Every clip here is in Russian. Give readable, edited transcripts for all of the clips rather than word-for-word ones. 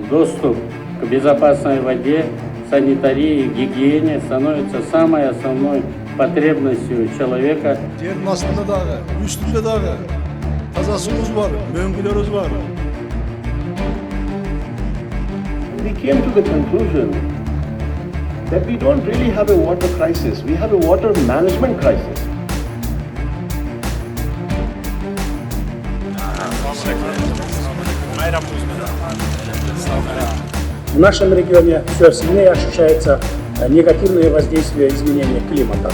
доступ к безопасной воде, санитарии, гигиене становится самой основной потребностью человека. Yerin altında dağı, üstünde dağı. Taza suyumuz var, möngülerimiz var. We came to the conclusion that we don't really have a water crisis, we have a water management crisis. В нашем регионе все сильнее ощущается негативное воздействие изменения климата.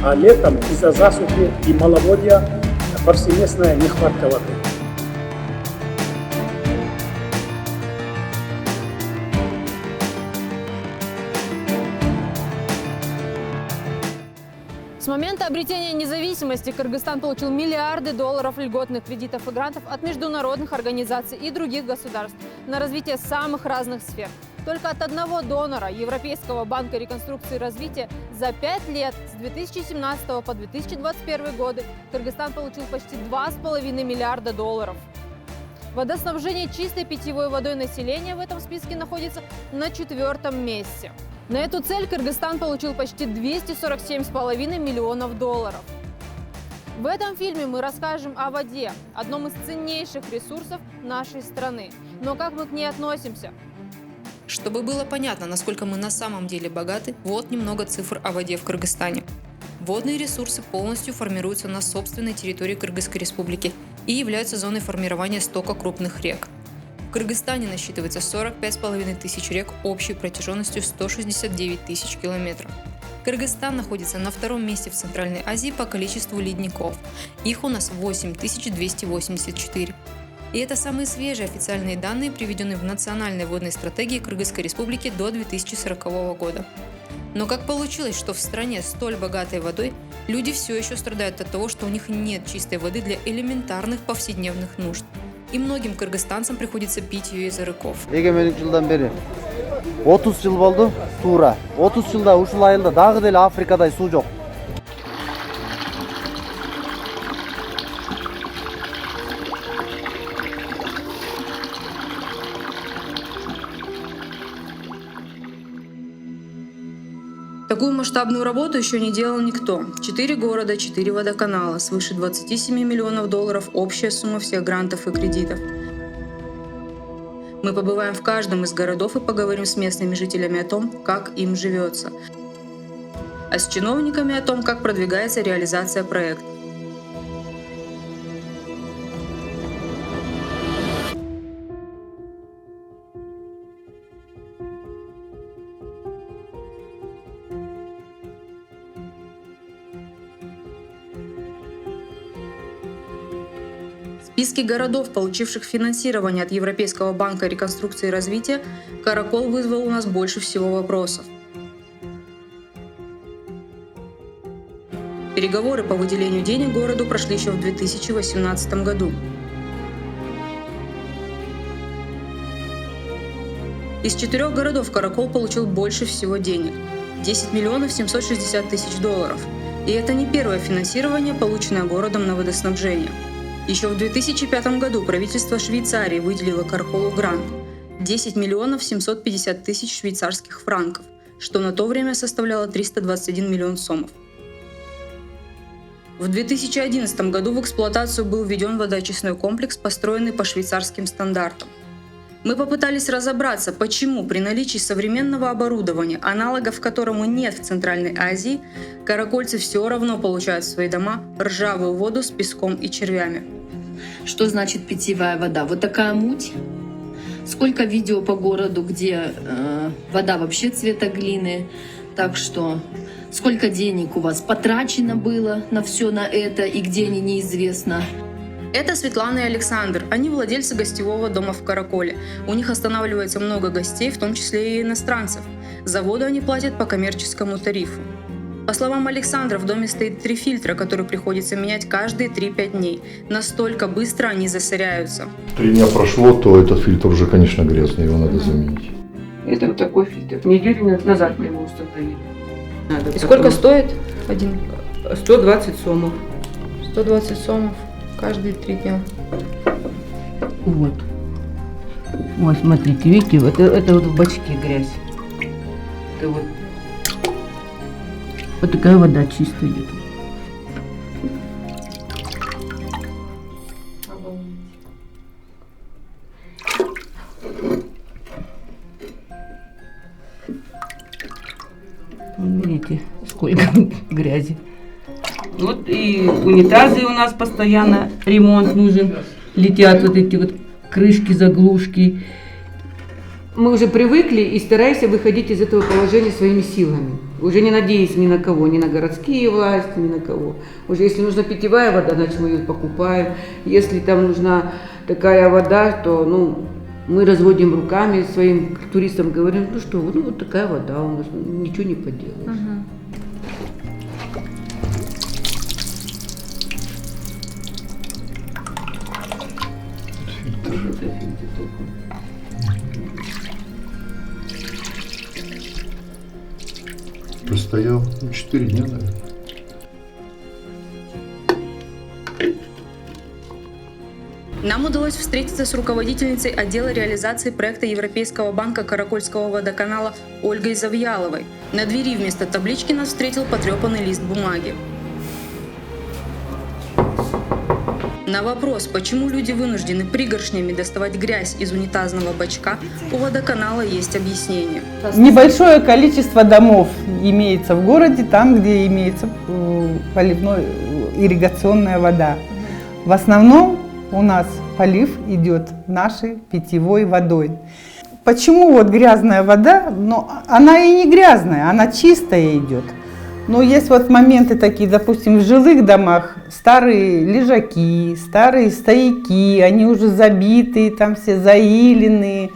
А летом из-за засухи и маловодья повсеместная нехватка воды. С момента обретения независимости Кыргызстан получил миллиарды долларов льготных кредитов и грантов от международных организаций и других государств на развитие самых разных сфер. Только от одного донора Европейского банка реконструкции и развития за 5 лет с 2017 по 2021 годы Кыргызстан получил почти 2,5 миллиарда долларов. Водоснабжение чистой питьевой водой населения в этом списке находится на 4-м месте. На эту цель Кыргызстан получил почти 247,5 миллионов долларов. В этом фильме мы расскажем о воде, одном из ценнейших ресурсов нашей страны. Но как мы к ней относимся? Чтобы было понятно, насколько мы на самом деле богаты, вот немного цифр о воде в Кыргызстане. Водные ресурсы полностью формируются на собственной территории Кыргызской республики и являются зоной формирования стока крупных рек. В Кыргызстане насчитывается 45,5 тысяч рек общей протяженностью 169 тысяч километров. Кыргызстан находится на 2-м месте в Центральной Азии по количеству ледников. Их у нас 8284. И это самые свежие официальные данные, приведенные в Национальной водной стратегии Кыргызской республики до 2040 года. Но как получилось, что в стране столь богатой водой люди все еще страдают от того, что у них нет чистой воды для элементарных повседневных нужд. И многим кыргызстанцам приходится пить ее из арыков. Эгемендик жылдан бери 30 жыл болду туура. 30 жылда ушул айылда дагы деле Африкадай суу жок. Такую масштабную работу еще не делал никто. 4 города, 4 водоканала, свыше 27 миллионов долларов общая сумма всех грантов и кредитов. Мы побываем в каждом из городов и поговорим с местными жителями о том, как им живется, а с чиновниками о том, как продвигается реализация проекта. В списке городов, получивших финансирование от Европейского банка реконструкции и развития, Каракол вызвал у нас больше всего вопросов. Переговоры по выделению денег городу прошли еще в 2018 году. Из 4 городов Каракол получил больше всего денег – 10 миллионов 760 тысяч долларов. И это не первое финансирование, полученное городом на водоснабжение. Еще в 2005 году правительство Швейцарии выделило Караколу грант – 10 миллионов 750 тысяч швейцарских франков, что на то время составляло 321 миллион сомов. В 2011 году в эксплуатацию был введен водоочистной комплекс, построенный по швейцарским стандартам. Мы попытались разобраться, почему при наличии современного оборудования, аналогов которому нет в Центральной Азии, каракольцы все равно получают в свои дома ржавую воду с песком и червями. Что значит питьевая вода? Вот такая муть. Сколько видео по городу, где вода вообще цвета глины. Так что сколько денег у вас потрачено было на все на это и где они, неизвестно. Это Светлана и Александр. Они владельцы гостевого дома в Караколе. У них останавливается много гостей, в том числе и иностранцев. За воду они платят по коммерческому тарифу. По словам Александра, в доме стоит 3 фильтра, которые приходится менять каждые 3-5 дней. Настолько быстро они засоряются. 3 дня прошло, то этот фильтр уже, конечно, грязный, его надо заменить. Это вот такой фильтр. Неделю назад мы его установили. И сколько стоит один? 120 сомов. 120 сомов каждые 3 дня. Вот. Вот, смотрите, видите, это вот в бачке грязь. Это вот такая вода чистая идет. Видите, сколько грязи. Вот и унитазы у нас постоянно ремонт нужен. Летят вот эти вот крышки, заглушки. Мы уже привыкли и стараемся выходить из этого положения своими силами. Уже не надеясь ни на кого, ни на городские власти, ни на кого. Уже если нужна питьевая вода, значит мы ее покупаем. Если там нужна такая вода, то мы разводим руками, своим туристам говорим, ну что, вот такая вода у нас, ничего не поделаешь. Простоял 4 дня, наверное. Нам удалось встретиться с руководительницей отдела реализации проекта Европейского банка Каракольского водоканала Ольгой Завьяловой. На двери вместо таблички нас встретил потрепанный лист бумаги. На вопрос, почему люди вынуждены пригоршнями доставать грязь из унитазного бачка, у водоканала есть объяснение. Небольшое количество домов имеется в городе, там, где имеется поливной ирригационная вода. В основном у нас полив идет нашей питьевой водой. Почему вот грязная вода? Но она и не грязная, она чистая идет. Но есть вот моменты такие, допустим, в жилых домах старые лежаки, старые стояки, они уже забитые, там все заиленные,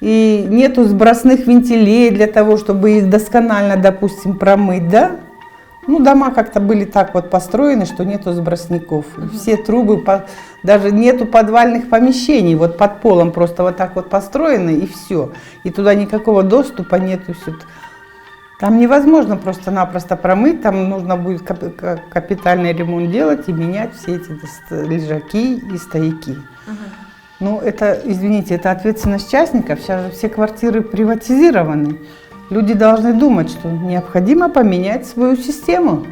и нету сбросных вентилей для того, чтобы их досконально, допустим, промыть, да? Дома как-то были так вот построены, что нету сбросников. Все трубы, даже нету подвальных помещений, вот под полом просто вот так вот построены, и все. И туда никакого доступа нету. Все. Там невозможно просто-напросто промыть, там нужно будет капитальный ремонт делать и менять все эти лежаки и стояки. Ну, это, извините, это ответственность частников, сейчас же все квартиры приватизированы. Люди должны думать, что необходимо поменять свою систему.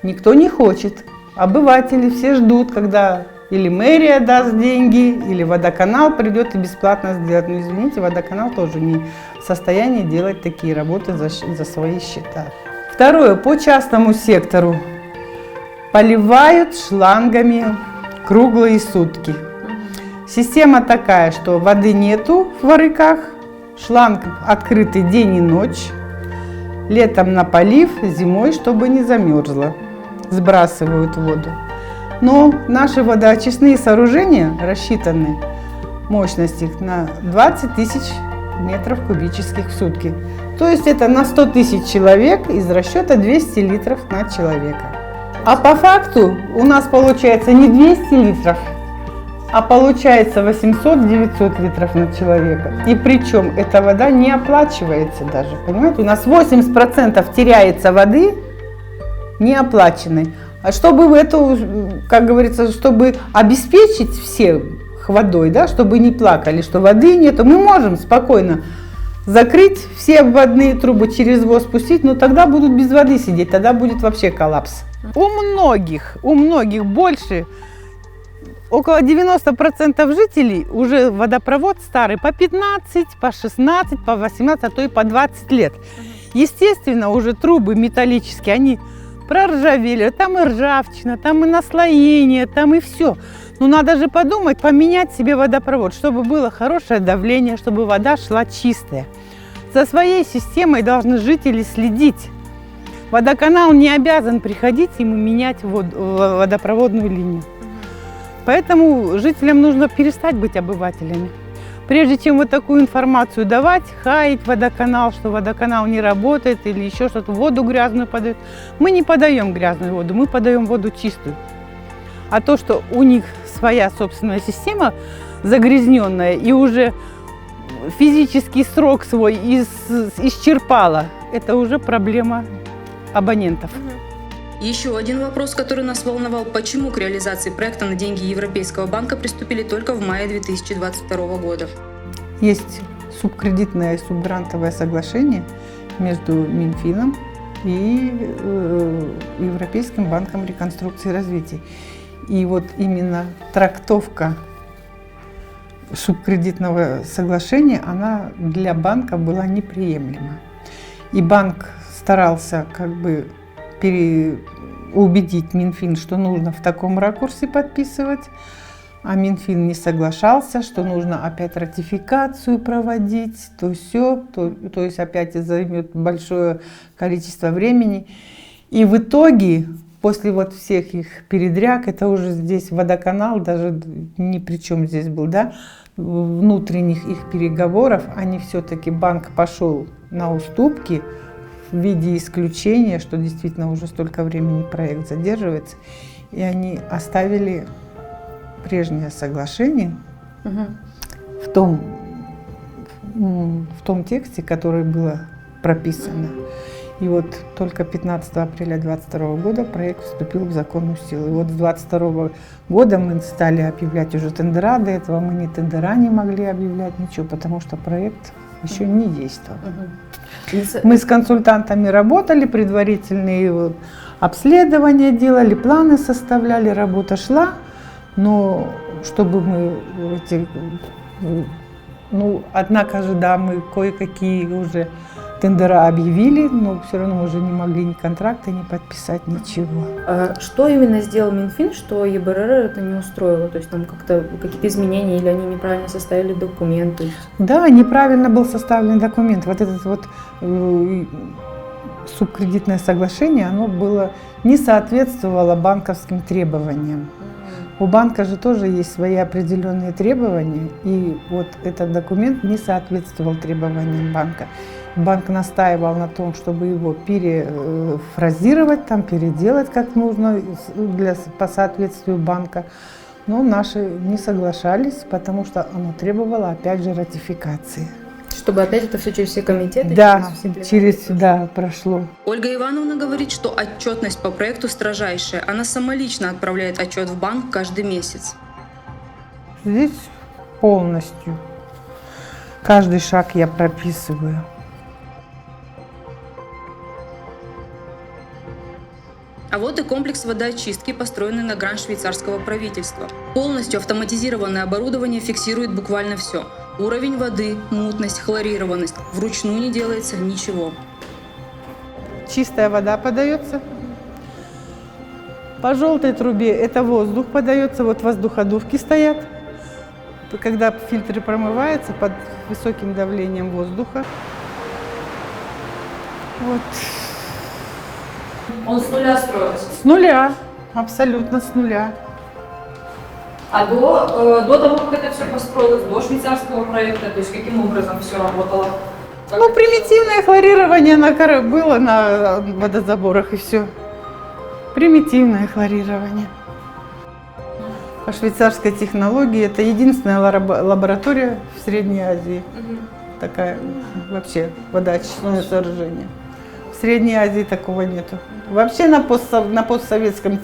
Никто не хочет. Обыватели все ждут, когда или мэрия даст деньги, или водоканал придет и бесплатно сделает. Но извините, водоканал тоже не в состоянии делать такие работы за свои счета. Второе, по частному сектору. Поливают шлангами круглые сутки. Система такая, что воды нету в арыках, шланг открытый день и ночь, летом на полив, зимой, чтобы не замерзло, сбрасывают воду. Но наши водоочистные сооружения рассчитаны мощности на 20 тысяч метров кубических в сутки. То есть это на 100 тысяч человек из расчета 200 литров на человека. А по факту у нас получается не 200 литров, а получается 800-900 литров на человека. И причем эта вода не оплачивается даже. Понимаете, у нас 80% теряется воды неоплаченной. А чтобы эту, как говорится, чтобы обеспечить всех водой, да, чтобы не плакали, что воды нету, мы можем спокойно закрыть все обводные трубы, через воз спустить, но тогда будут без воды сидеть, тогда будет вообще коллапс. У многих больше, около 90% жителей уже водопровод старый по 15, по 16, по 18, а то и по 20 лет. Естественно, уже трубы металлические, они проржавели, там и ржавчина, там и наслоение, там и все. Но надо же подумать, поменять себе водопровод, чтобы было хорошее давление, чтобы вода шла чистая. За своей системой должны жители следить. Водоканал не обязан приходить ему менять водопроводную линию. Поэтому жителям нужно перестать быть обывателями. Прежде чем вот такую информацию давать, хаять водоканал, что водоканал не работает или еще что-то, воду грязную подают. Мы не подаем грязную воду, мы подаем воду чистую. А то, что у них своя собственная система загрязненная и уже физический срок свой исчерпала, это уже проблема абонентов. Еще один вопрос, который нас волновал, почему к реализации проекта на деньги Европейского банка приступили только в мае 2022 года. Есть субкредитное и субгрантовое соглашение между Минфином и Европейским банком реконструкции и развития. И вот именно трактовка субкредитного соглашения, она для банка была неприемлема. И банк старался как бы убедить Минфин, что нужно в таком ракурсе подписывать, а Минфин не соглашался, что нужно опять ратификацию проводить, то все, то есть опять займет большое количество времени. И в итоге, после вот всех их передряг, это уже здесь водоканал, даже ни при чем здесь был, да, внутренних их переговоров, они все-таки, банк пошел на уступки в виде исключения, что действительно уже столько времени проект задерживается, и они оставили прежнее соглашение в том тексте, который было прописано. И вот только 15 апреля 2022 года проект вступил в законную силу. И вот с 2022 года мы стали объявлять уже тендера. До этого мы ни тендера не могли объявлять, ничего, потому что проект еще не действовал. Мы с консультантами работали, предварительные обследования делали, планы составляли, работа шла. Но чтобы мы однако же, да, мы кое-какие уже тендера объявили, но все равно уже не могли ни контракта, ни подписать, ничего. А что именно сделал Минфин, что ЕБРР это не устроило? То есть там как-то какие-то изменения или они неправильно составили документы? Да, неправильно был составлен документ. Вот этот вот субкредитное соглашение, оно было, не соответствовало банковским требованиям. У банка же тоже есть свои определенные требования, и вот этот документ не соответствовал требованиям банка. Банк настаивал на том, чтобы его перефразировать, переделать как нужно по соответствию банка. Но наши не соглашались, потому что оно требовало опять же ратификации. Чтобы опять это все через все комитеты? Да, прошло. Ольга Ивановна говорит, что отчетность по проекту строжайшая. Она самолично отправляет отчет в банк каждый месяц. Здесь полностью. Каждый шаг я прописываю. А вот и комплекс водоочистки, построенный на грант швейцарского правительства. Полностью автоматизированное оборудование фиксирует буквально все. Уровень воды, мутность, хлорированность. Вручную не делается ничего. Чистая вода подается. По желтой трубе это воздух подается. Вот воздуходувки стоят. Когда фильтры промываются под высоким давлением воздуха. Вот. Он с нуля строился? С нуля. Абсолютно с нуля. А до того, как это все построилось, до швейцарского проекта, то есть каким образом все работало? Примитивное хлорирование было на водозаборах, и все. Примитивное хлорирование. По швейцарской технологии это единственная лаборатория в Средней Азии. Такая вообще водоочистное сооружение. В Средней Азии такого нету. Вообще на постсоветской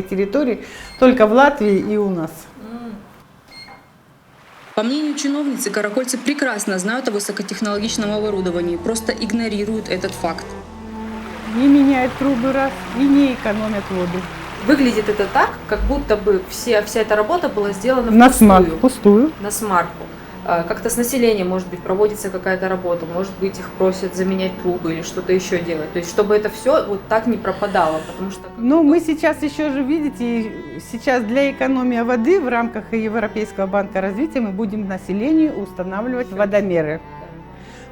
территории только в Латвии и у нас. По мнению чиновницы, каракольцы прекрасно знают о высокотехнологичном оборудовании, просто игнорируют этот факт. Не меняют трубы раз и не экономят воду. Выглядит это так, как будто бы вся эта работа была сделана пустую. На смарку. Как-то с населением, может быть, проводится какая-то работа, может быть, их просят заменять трубы или что-то еще делать. То есть, чтобы это все вот так не пропадало, потому что... Мы сейчас еще же, видите, сейчас для экономии воды в рамках Европейского банка развития мы будем населению устанавливать водомеры.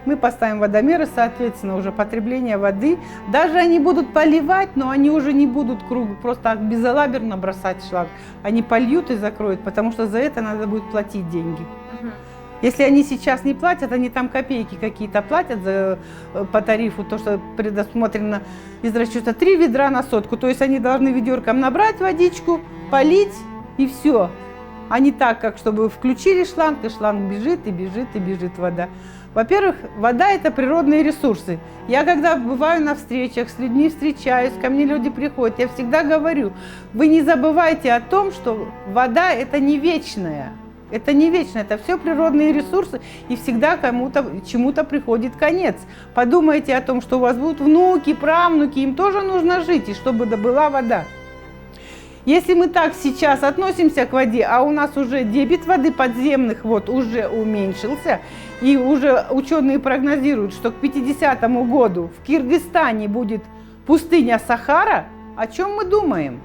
Мы поставим водомеры, соответственно, уже потребление воды. Даже они будут поливать, но они уже не будут просто так безалаберно бросать шланг. Они польют и закроют, потому что за это надо будет платить деньги. Если они сейчас не платят, они там копейки какие-то платят по тарифу, то, что предусмотрено из расчета 3 ведра на сотку. То есть они должны ведерком набрать водичку, полить и все. А не так, как чтобы включили шланг, и шланг бежит, и бежит, и бежит вода. Во-первых, вода – это природные ресурсы. Я когда бываю на встречах, с людьми встречаюсь, ко мне люди приходят, я всегда говорю, вы не забывайте о том, что вода – это не вечная. Это не вечно, это все природные ресурсы, и всегда кому-то, чему-то приходит конец. Подумайте о том, что у вас будут внуки, правнуки, им тоже нужно жить, и чтобы была вода. Если мы так сейчас относимся к воде, а у нас уже дебит воды подземных вод уже уменьшился, и уже ученые прогнозируют, что к 50-му году в Кыргызстане будет пустыня Сахара, о чем мы думаем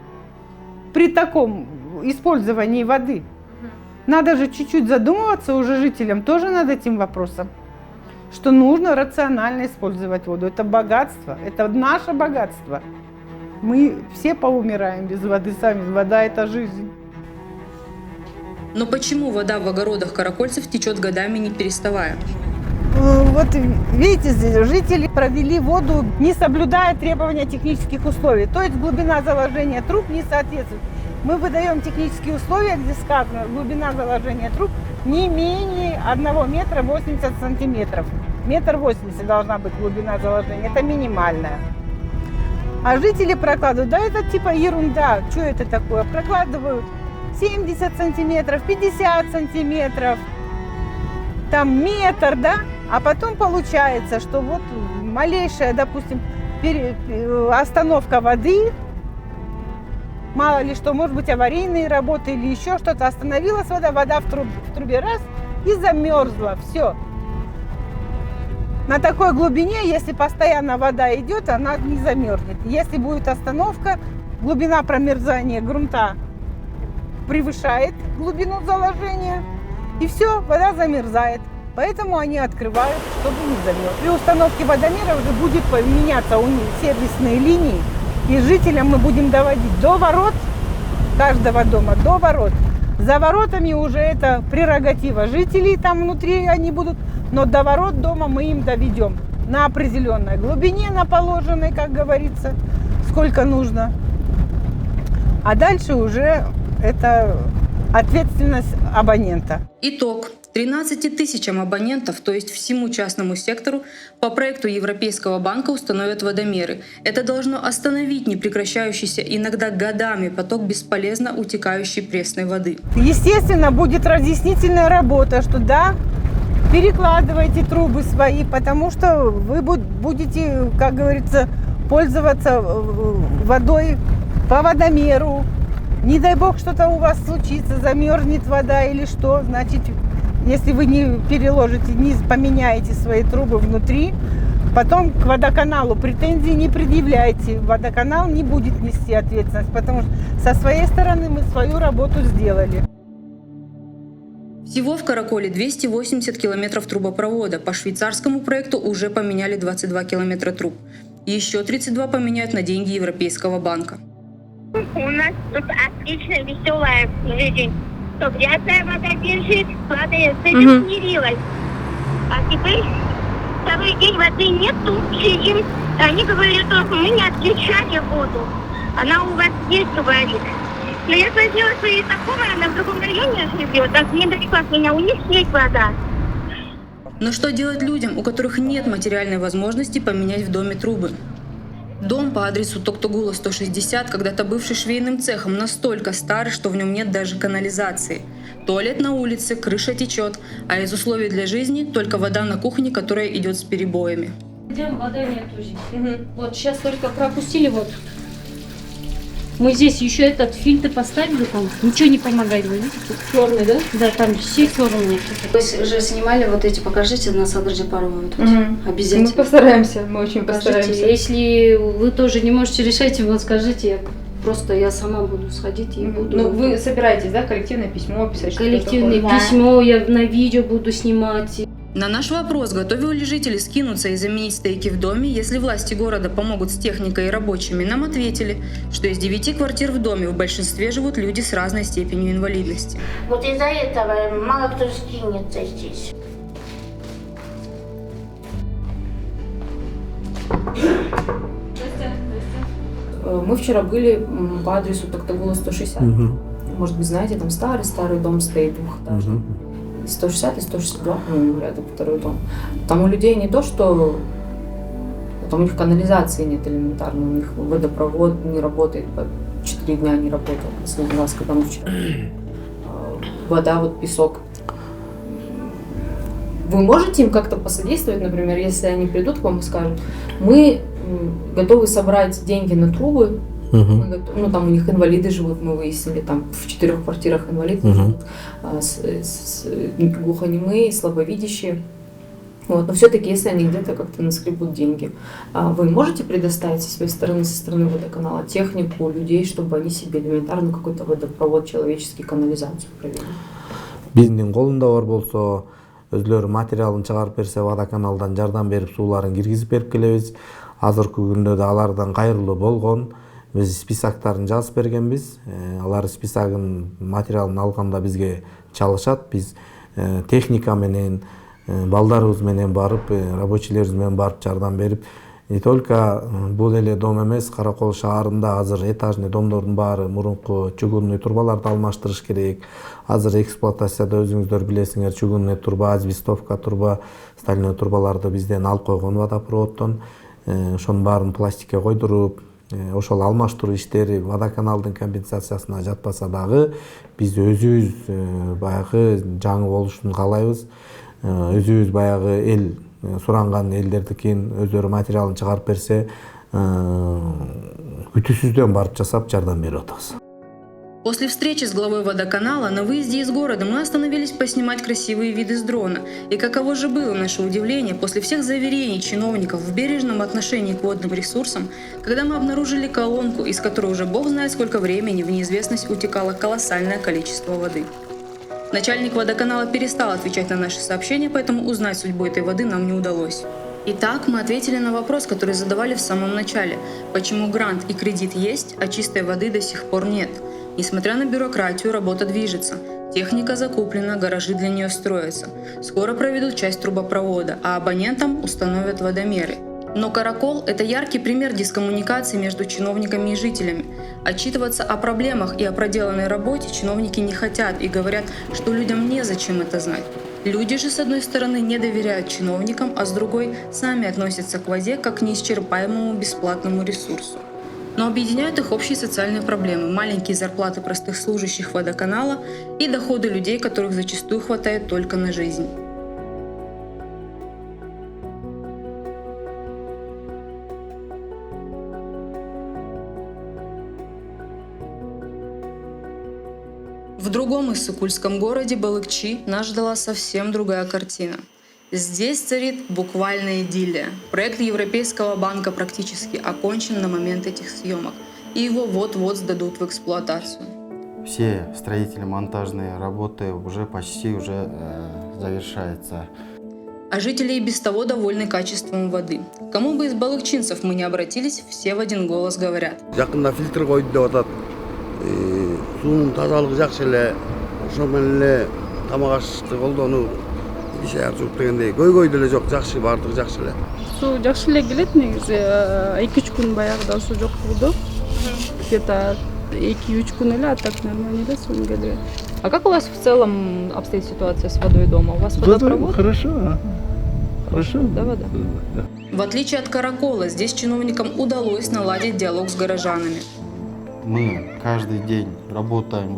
при таком использовании воды? Надо же чуть-чуть задумываться уже жителям тоже над этим вопросом, что нужно рационально использовать воду. Это богатство, это наше богатство. Мы все поумираем без воды сами, вода – это жизнь. Но почему вода в огородах каракольцев течет годами, не переставая? Вот видите, здесь жители провели воду, не соблюдая требования технических условий. То есть глубина заложения труб не соответствует. Мы выдаем технические условия, где сказано, глубина заложения труб не менее 1 метра 80 сантиметров. 1,80 м должна быть глубина заложения, это минимальная. А жители прокладывают, да это типа ерунда, что это такое? Прокладывают 70 сантиметров, 50 сантиметров, там метр, да? А потом получается, что вот малейшая, допустим, остановка воды, мало ли что, может быть аварийные работы или еще что-то, остановилась вода, вода в трубе раз и замерзла, все. На такой глубине, если постоянно вода идет, она не замерзнет. Если будет остановка, глубина промерзания грунта превышает глубину заложения, и все, вода замерзает. Поэтому они открывают, чтобы не замерз. При установке водомера уже будет меняться у них сервисные линии, и жителям мы будем доводить до ворот каждого дома, до ворот. За воротами уже это прерогатива жителей, там внутри они будут, но до ворот дома мы им доведем на определенной глубине, на положенной, как говорится, сколько нужно. А дальше уже это ответственность абонента. Итог. 13 тысячам абонентов, то есть всему частному сектору, по проекту Европейского банка установят водомеры. Это должно остановить непрекращающийся иногда годами поток бесполезно утекающей пресной воды. Естественно, будет разъяснительная работа, что да, перекладывайте трубы свои, потому что вы будете, как говорится, пользоваться водой по водомеру. Не дай бог что-то у вас случится, замерзнет вода или что, значит, если вы не переложите, не поменяете свои трубы внутри, потом к водоканалу претензий не предъявляйте. Водоканал не будет нести ответственность, потому что со своей стороны мы свою работу сделали. Всего в Караколе 280 километров трубопровода. По швейцарскому проекту уже поменяли 22 километра труб. Еще 32 поменяют на деньги Европейского банка. У нас тут отлично веселая жизнь. То грязная вода бежит, падает, с этим смирилась. А теперь второй день воды нету, сидим. Они говорят, что мы не отключали воду. Она у вас есть, говорит. Но я спросила своей знакомой, она в другом районе живет, так недалеко от меня, у них есть вода. Но что делать людям, у которых нет материальной возможности поменять в доме трубы? Дом по адресу Токтогула 160, когда-то бывший швейным цехом, настолько старый, что в нем нет даже канализации. Туалет на улице, крыша течет, а из условий для жизни только вода на кухне, которая идет с перебоями. Вода нет уже. Вот сейчас только пропустили вот. Мы здесь еще этот фильтр поставили, там ничего не помогает, вы видите? Черный, да? Да, там все черные. Вы же снимали вот эти, покажите на Садрже пару вот обязательно. Мы постараемся, мы очень постараемся. Если вы тоже не можете решать, вы скажите, просто я сама буду сходить и буду. Ну, вы собираетесь, да, коллективное письмо писать? Коллективное письмо, я на видео буду снимать. На наш вопрос, готовы ли жители скинуться и заменить стейки в доме, если власти города помогут с техникой и рабочими, нам ответили, что из 9 квартир в доме в большинстве живут люди с разной степенью инвалидности. Вот из-за этого мало кто скинется здесь. Мы вчера были по адресу Токтогула 160. Может быть, знаете, там старый дом стоит двухэтажный. 160 и 162, по-моему, рядом второй дом. Там у людей не то, что там у них канализации нет элементарно, у них водопровод не работает, 4 дня не работал последний раз, когда мы вчера. Вода, вот песок. Вы можете им как-то посодействовать, например, если они придут к вам и скажут, мы готовы собрать деньги на трубы, ну там у них инвалиды живут, мы выяснили, там в 4 квартирах инвалиды живут, глухонемые, слабовидящие. Вот. Но все-таки, если они где-то как-то наскребут деньги, вы можете предоставить со своей стороны, со стороны водоканала, технику, людей, чтобы они себе элементарно какой-то водопровод человеческий, канализацию провели? Биздин колунда бар болсо, өзлөрү материалын чыгарып берсе, водоканалдан жардам берип сууларын киргизип берип келебиз. Азыркы күндө алардан кайрылуу болгон. Биз списоктарын жазып бергенбиз. Алар списогун материалын алганда бизге чалышат. Биз техника менен, балдарыбыз менен барып, рабочийлерибиз менен барып жардам берип, не только бул эле дом эмес, Каракол шаарында азыр этажный домдордун баары мурунку чугунный турбаларды алмаштырыш керек. Азыр эксплуатацияда өзүңүздөр билесиңер, чугунный турба, асбестовка турба, стальной турбаларды бизден алып койгон водопроводдон. Ошонун баарын пластикке койдуруп, ошол алмаштыруу иштери водоканалдын компенсациясына жатпаса дагы, биз өзүбүз баягы жаңы болушун каалайбыз. Өзүбүз баягы эл суранган элдердикин өздөрү материалын чыгарып берсе, күтүүсүздөн барып жасап жардам берип атабыз. После встречи с главой водоканала на выезде из города мы остановились поснимать красивые виды с дрона. И каково же было наше удивление после всех заверений чиновников в бережном отношении к водным ресурсам, когда мы обнаружили колонку, из которой уже бог знает сколько времени в неизвестность утекало колоссальное количество воды. Начальник водоканала перестал отвечать на наши сообщения, поэтому узнать судьбу этой воды нам не удалось. Итак, мы ответили на вопрос, который задавали в самом начале. Почему грант и кредит есть, а чистой воды до сих пор нет? Несмотря на бюрократию, работа движется. Техника закуплена, гаражи для нее строятся. Скоро проведут часть трубопровода, а абонентам установят водомеры. Но Каракол – это яркий пример дискоммуникации между чиновниками и жителями. Отчитываться о проблемах и о проделанной работе чиновники не хотят и говорят, что людям незачем это знать. Люди же, с одной стороны, не доверяют чиновникам, а с другой – сами относятся к воде как к неисчерпаемому бесплатному ресурсу. Но объединяют их общие социальные проблемы – маленькие зарплаты простых служащих водоканала и доходы людей, которых зачастую хватает только на жизнь. В другом иссыкульском городе Балыкчи нас ждала совсем другая картина. Здесь царит буквально идиллия. Проект Европейского банка практически окончен на момент этих съемок, и его вот-вот сдадут в эксплуатацию. Все строительно-монтажные работы уже почти завершаются. А жители и без того довольны качеством воды. Кому бы из балыкчинцев мы не обратились, все в один голос говорят. Жақында фильтр қойды деп атат. Суның тазалығы жақсы эле, ошо менен эле тамак ашты колдонуу иш аяк жууп дегендей көйгөй деле жок, жакшы, баардыгы жакшы эле. Суу жакшы эле келет негизи. 2-3 күн баягыда суу жок болду. Где-то 2-3 күн эле, а так нормально эле суу келет. А как у вас в целом обстоит ситуация с водой дома? У вас водопровод? Хорошо. Хорошо. Да, вода? Да. В отличие от Каракола, здесь чиновникам удалось наладить диалог с горожанами. Мы каждый день работаем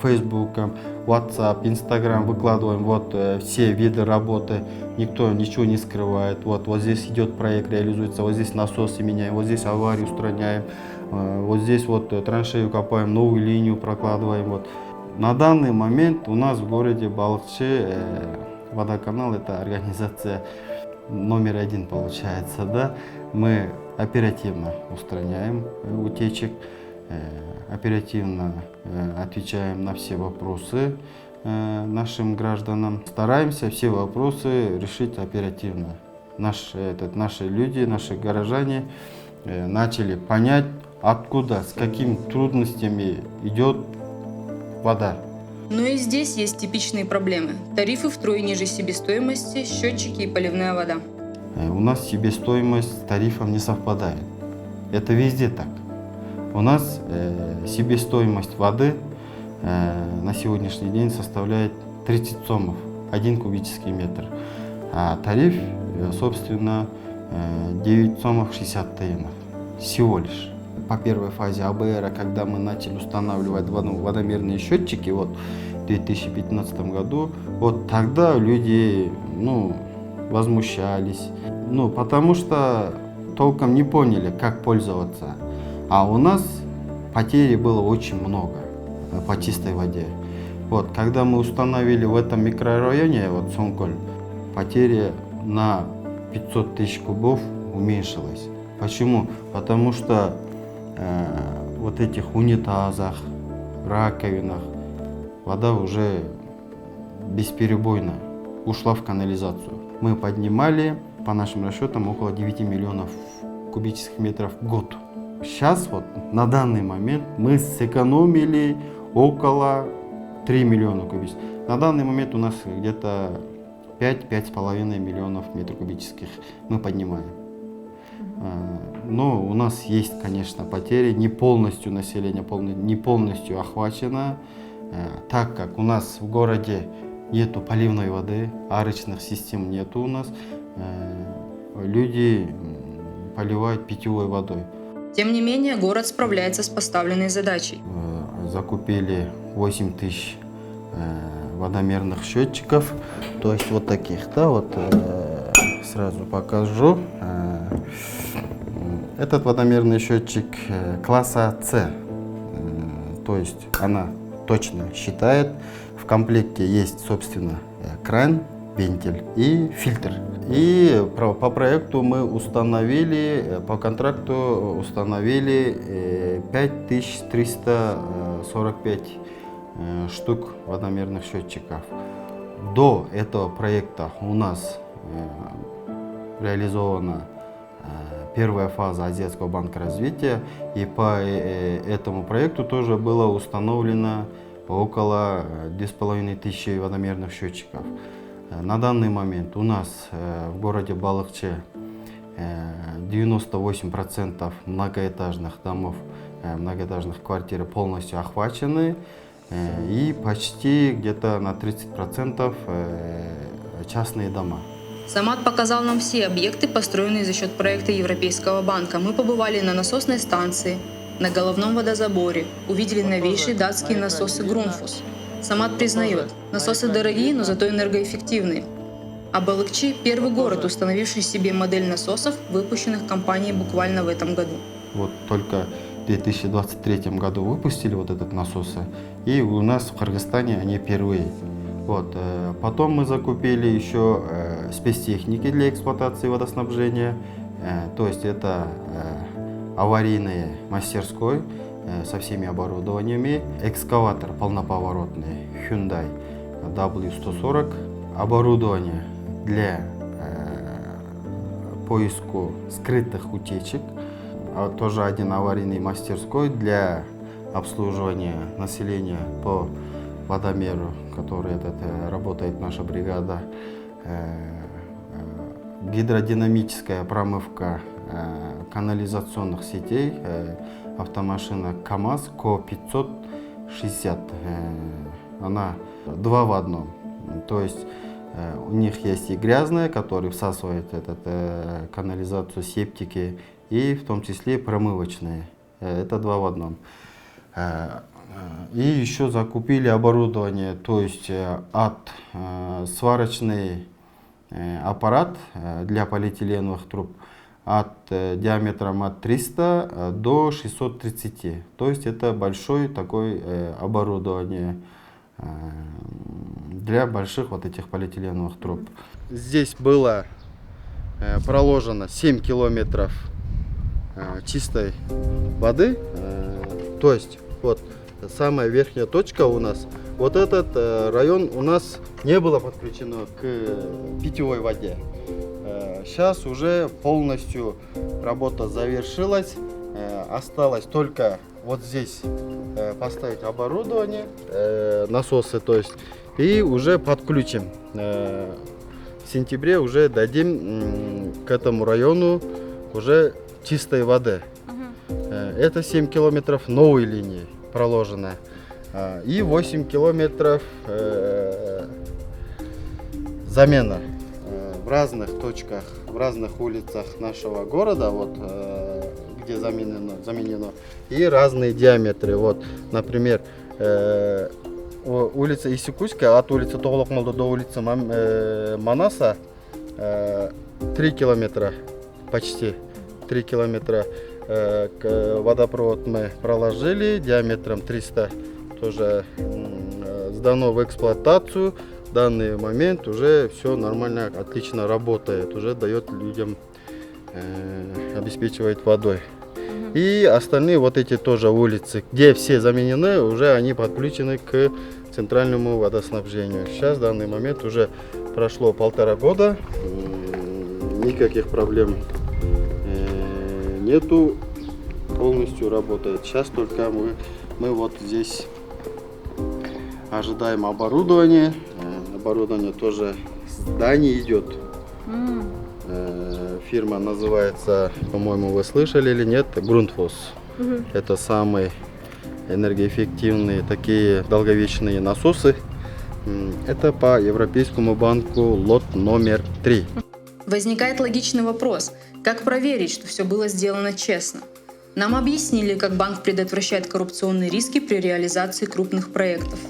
Фейсбуком, WhatsApp, Instagram, выкладываем все виды работы, никто ничего не скрывает. Вот здесь идет проект, реализуется, вот здесь насосы меняем, вот здесь аварию устраняем, вот здесь траншею копаем, новую линию прокладываем. На данный момент у нас в городе Балыкчи водоканал – это организация номер 1 получается, да? Мы оперативно устраняем утечек, оперативно отвечаем на все вопросы нашим гражданам. Стараемся все вопросы решить оперативно. Наши люди, наши горожане начали понять, откуда, с какими трудностями идет вода. Но и здесь есть типичные проблемы. Тарифы втрое ниже себестоимости, счетчики и поливная вода. У нас себестоимость с тарифом не совпадает. Это везде так. У нас себестоимость воды на сегодняшний день составляет 30 сомов, 1 кубический метр. А тариф, собственно, 9 сомов 60 тиынов. Всего лишь. По первой фазе АБР, когда мы начали устанавливать водомерные счетчики, вот в 2015 году, вот тогда люди, возмущались, потому что толком не поняли, как пользоваться. А у нас потерь было очень много по чистой воде. Вот, когда мы установили в этом микрорайоне, вот Сомколь, потери на 500 тысяч кубов уменьшилась. Почему? Потому что вот этих унитазах, раковинах вода уже бесперебойно ушла в канализацию. Мы поднимали, по нашим расчетам, около 9 миллионов кубических метров в год. Сейчас, вот, на данный момент, мы сэкономили около 3 миллиона кубических. На данный момент у нас где-то 5-5,5 миллионов метров кубических мы поднимаем. Но у нас есть, конечно, потери, не полностью население не полностью охвачено, так как у нас в городе нету поливной воды, арочных систем нету у нас, люди поливают питьевой водой. Тем не менее, город справляется с поставленной задачей. Закупили 8 тысяч водомерных счетчиков, то есть вот таких, да, вот сразу покажу. Этот водомерный счетчик класса С, то есть она точно считает. В комплекте есть, собственно, кран, вентиль и фильтр. И по проекту мы установили, по контракту установили 5345 штук водомерных счетчиков. До этого проекта у нас реализована первая фаза Азиатского банка развития, и по этому проекту тоже было установлено около 2500 водомерных счетчиков. На данный момент у нас в городе Балыкчы 98% многоэтажных домов, многоэтажных квартир полностью охвачены, и почти где-то на 30% частные дома. Самат показал нам все объекты, построенные за счет проекта Европейского банка. Мы побывали на насосной станции, на головном водозаборе, увидели новейшие датские насосы Грунфус. Самат признает, насосы дорогие, но зато энергоэффективные. А Балыкчы – первый город, установивший себе модель насосов, выпущенных компанией буквально в этом году. Вот только в 2023 году выпустили вот этот насосы, и у нас в Кыргызстане они первые. Вот. Потом мы закупили еще спецтехники для эксплуатации водоснабжения, то есть это аварийной мастерской со всеми оборудованиями, экскаватор полноповоротный Hyundai W140, оборудование для поиска скрытых утечек, тоже один аварийный мастерской для обслуживания населения по водомеру, который работает наша бригада, гидродинамическая промывка канализационных сетей, автомашина КАМАЗ КО-560, она 2 в 1, то есть у них есть и грязная, которая всасывает канализацию, септики, и в том числе промывочные, это 2 в 1. И еще закупили оборудование, то есть сварочный аппарат для полиэтиленовых труб диаметром от 300 до 630. То есть это большое такое оборудование для больших вот этих полиэтиленовых труб. Здесь было проложено 7 километров чистой воды, то есть вот самая верхняя точка у нас, вот этот район у нас не было подключено к питьевой воде. Сейчас уже полностью работа завершилась, осталось только вот здесь поставить оборудование, насосы, то есть, и уже подключим. В сентябре уже дадим к этому району уже чистой воды. Это 7 километров новой линии проложено, и 8 километров замена в разных точках, в разных улицах нашего города, вот, где заменено, и разные диаметры. Вот, например, улица Исикуйская от улицы Тоголокмолдо до улицы Манаса 3 километра, почти 3 километра. Водопровод мы проложили диаметром 300, тоже сдано в эксплуатацию. В данный момент уже все нормально, отлично работает, уже дает людям, обеспечивает водой. И остальные вот эти тоже улицы, где все заменены, уже они подключены к центральному водоснабжению. Сейчас в данный момент уже прошло 1,5 года, никаких проблем нету, полностью работает. Сейчас только мы вот здесь ожидаем оборудование. Оборудование тоже с Дании идет. Фирма называется, по-моему, вы слышали или нет, Grundfos. Это самые энергоэффективные, такие долговечные насосы. Это по Европейскому банку лот номер 3. Возникает логичный вопрос, как проверить, что все было сделано честно? Нам объяснили, как банк предотвращает коррупционные риски при реализации крупных проектов.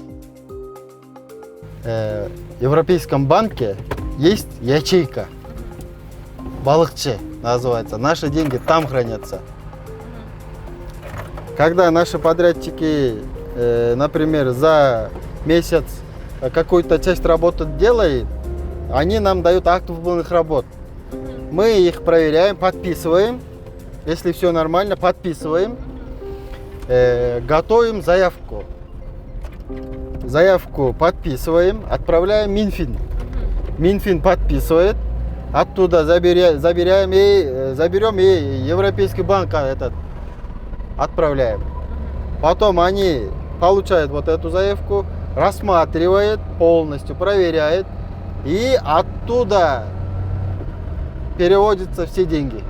В Европейском банке есть ячейка, балыкче называется. Наши деньги там хранятся. Когда наши подрядчики, например, за месяц какую-то часть работы делают, они нам дают акт выполненных работ. Мы их проверяем, подписываем. Если все нормально, подписываем, готовим заявку. Заявку подписываем, отправляем Минфин. Минфин подписывает, оттуда заберем и Европейский банк отправляем. Потом они получают вот эту заявку, рассматривают полностью, проверяют, и оттуда переводятся все деньги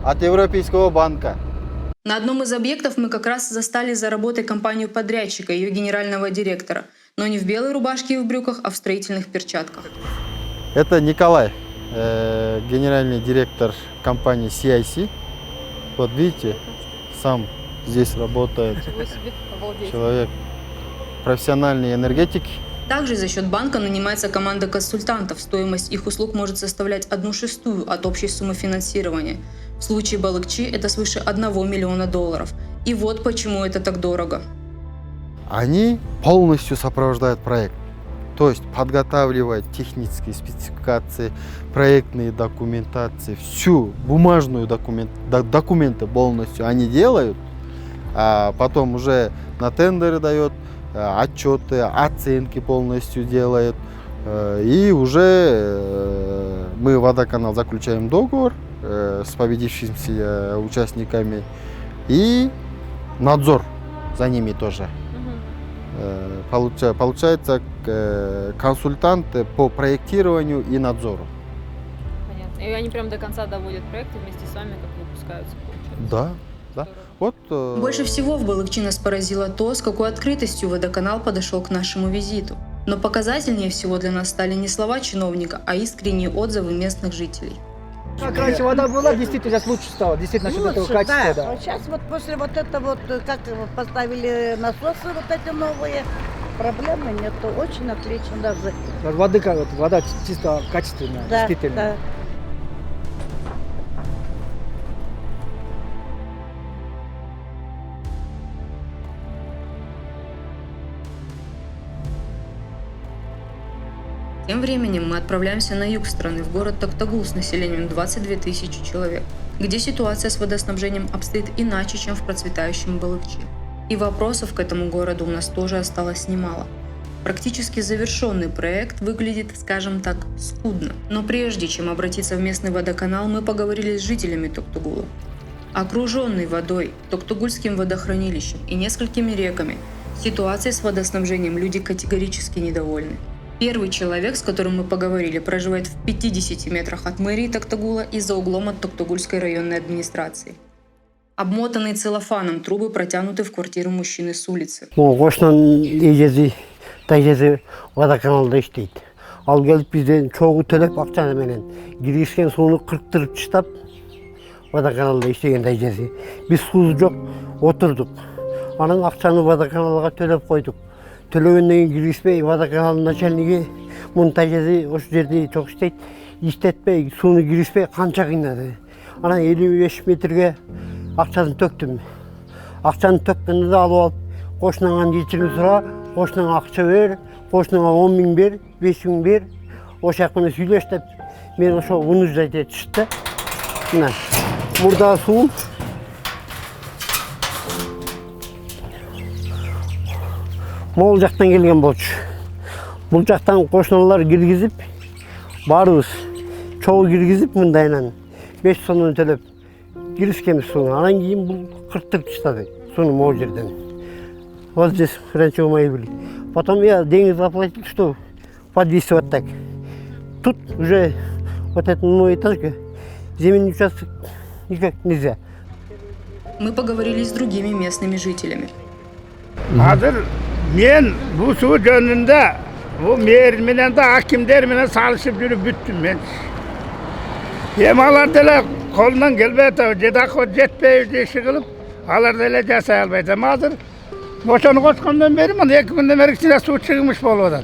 от Европейского банка. На одном из объектов мы как раз застали за работой компанию подрядчика, ее генерального директора. Но не в белой рубашке и в брюках, а в строительных перчатках. Это Николай, генеральный директор компании CIC. Вот видите, сам здесь работает человек, профессиональный энергетик. Также за счет банка нанимается команда консультантов. Стоимость их услуг может составлять 1/6 от общей суммы финансирования. В случае Балыкчи это свыше $1 миллиона. И вот почему это так дорого. Они полностью сопровождают проект. То есть подготавливают технические спецификации, проектные документации, всю бумажную документы полностью они делают, а потом уже на тендеры дает, отчеты, оценки полностью делают. И уже мы, водоканал, заключаем договор с победившимися участниками и надзор за ними тоже. Получается консультанты по проектированию и надзору. Понятно. И они прям до конца доводят проекты вместе с вами, как выпускаются, получается. Да, да. Вот, Больше всего в Балыкчи нас поразило то, с какой открытостью водоканал подошел к нашему визиту. Но показательнее всего для нас стали не слова чиновника, а искренние отзывы местных жителей. Как раньше вода была, действительно сейчас лучше стало, действительно, насчет этого качества, да. Вот сейчас вот после вот этого, как поставили насосы вот эти новые, проблемы нету, очень отлично даже. Вода чисто качественная, да, действительно. Да. Тем временем мы отправляемся на юг страны, в город Токтагул с населением 22 тысячи человек, где ситуация с водоснабжением обстоит иначе, чем в процветающем Балыкчи. И вопросов к этому городу у нас тоже осталось немало. Практически завершенный проект выглядит, скажем так, скудно. Но прежде чем обратиться в местный водоканал, мы поговорили с жителями Токтагула. Окруженный водой, Токтагульским водохранилищем и несколькими реками, ситуацией с водоснабжением люди категорически недовольны. Первый человек, с которым мы поговорили, проживает в 50 метрах от мэрии Токтагула и за углом от Токтагульской районной администрации. Обмотанные целлофаном трубы протянуты в квартиру мужчины с улицы. Осынан егесі водоканалда иштейді. Ал келип бизден чогуу төлөп акчаны менен киргизген сууну кырктырып таштап водоканалда иштеген тажеси. Биз суу жок, отурдук. Анан акчаны водоканалга төлөп койдук. Төлөгөндөн кийин киргизбей, водоканалдын начальниги мунун тажеси ошол жерде чок иштейт. İşletmey, suyunu girişmey kança kıynadı. Ana 55 metrege akçanı töktüm. Akçanı töktüğünde de alıp koşundan geçirin sıra, koşundan akça ver, koşundan 10 bin ver, 5 bin ver. O şekilde söyleşti. Ben o şok bunu üzerinde çıktı. Burada su. Moğol jaktan gelgen bolçu. Bu jaktan koşunlar girgizip, barız. Çoğu girgizip mındayla 5 sonunu төлөп girişkemiz sunu. Anan keyin bu kırttırıp çıtadı sunu moğol жерден. Вот здесь раньше мои были. Потом я деньги заплатил, что подвесить вот так. Тут уже вот этот мой этажка, земельный участок никак нельзя. Мы поговорили с другими местными жителями. Hazır men bu su jönünde bu mer menen de hakimler menen salışıp yürüp büttüm men. Yemalar dele kolundan gelbeydi, jedako jetpey işi kılıp, alar dele jasay albaydı. Hazır boşanı koşkandan beri mi, 2 günden beri içine su çıkmış boludan.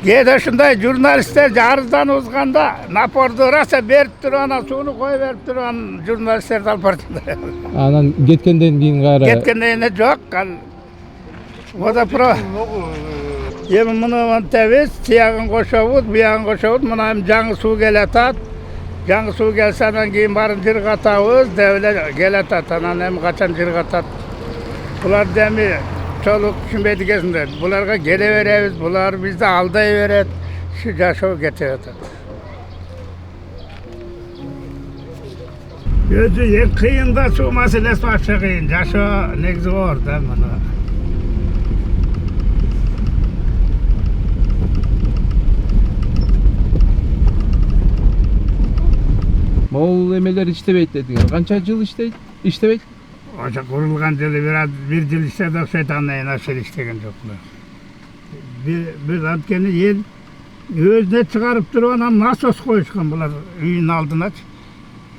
Gede şunday jurnalistler jarızdan uzganda napordu rasa berip turana sunu koy verip turan jurnalistler dalpartında. Anan ketkenden keyin kara. Ketkenden yok. O da pro. Yemin bunu temiz, siyahın koşavut, biyağın koşavut, buna hem canı su geletat. Canı su gelsen keyin barın jirgatavuz, devlet geletat, anan hem kaçan jirgatat. Bular demi çoluk düşünmeydi kesinler. Bularga gele veremiz, bular bizde alday veret. Şu yaşo getiriyorlar. Gözü kıyında su meselesi başka kıyın. Yaşo ne güzel orada bana. Moğol emeler iştebeyt dediler. Kança yıl iştebeyt? Oca kurulgan yılı bir yıl işledi, şeytanla nasıl işlegen yoklar. Bir atkeni yer özüne çıkarıp duruyorlar, nasos koyuşkan bunlar üyün aldığına.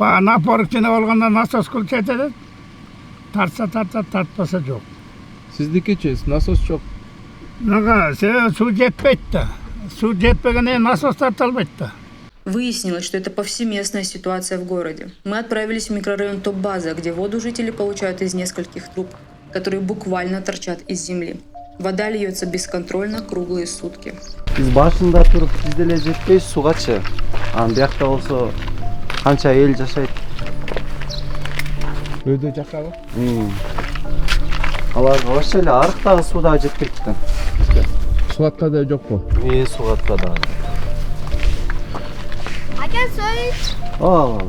Napor içine olganda nasos kıl çeteler, tartpasa yok. Sizdeki çiz, nasos çok. Su jetpeyt de. Su jetpegene nasos tartalbayt da. Выяснилось, что это повсеместная ситуация в городе. Мы отправились в микрорайон Топ-База, где воду жители получают из нескольких труб, которые буквально торчат из земли. Вода льется бесконтрольно круглые сутки. Biz başında turup bizde жетпей сугачы. An buyakta bolso kança el жашайт. Öde jakabı? Аларга ошо эле арыктагы суу да жетпейт. Сугатка да жокпу? Сугатка да. Al.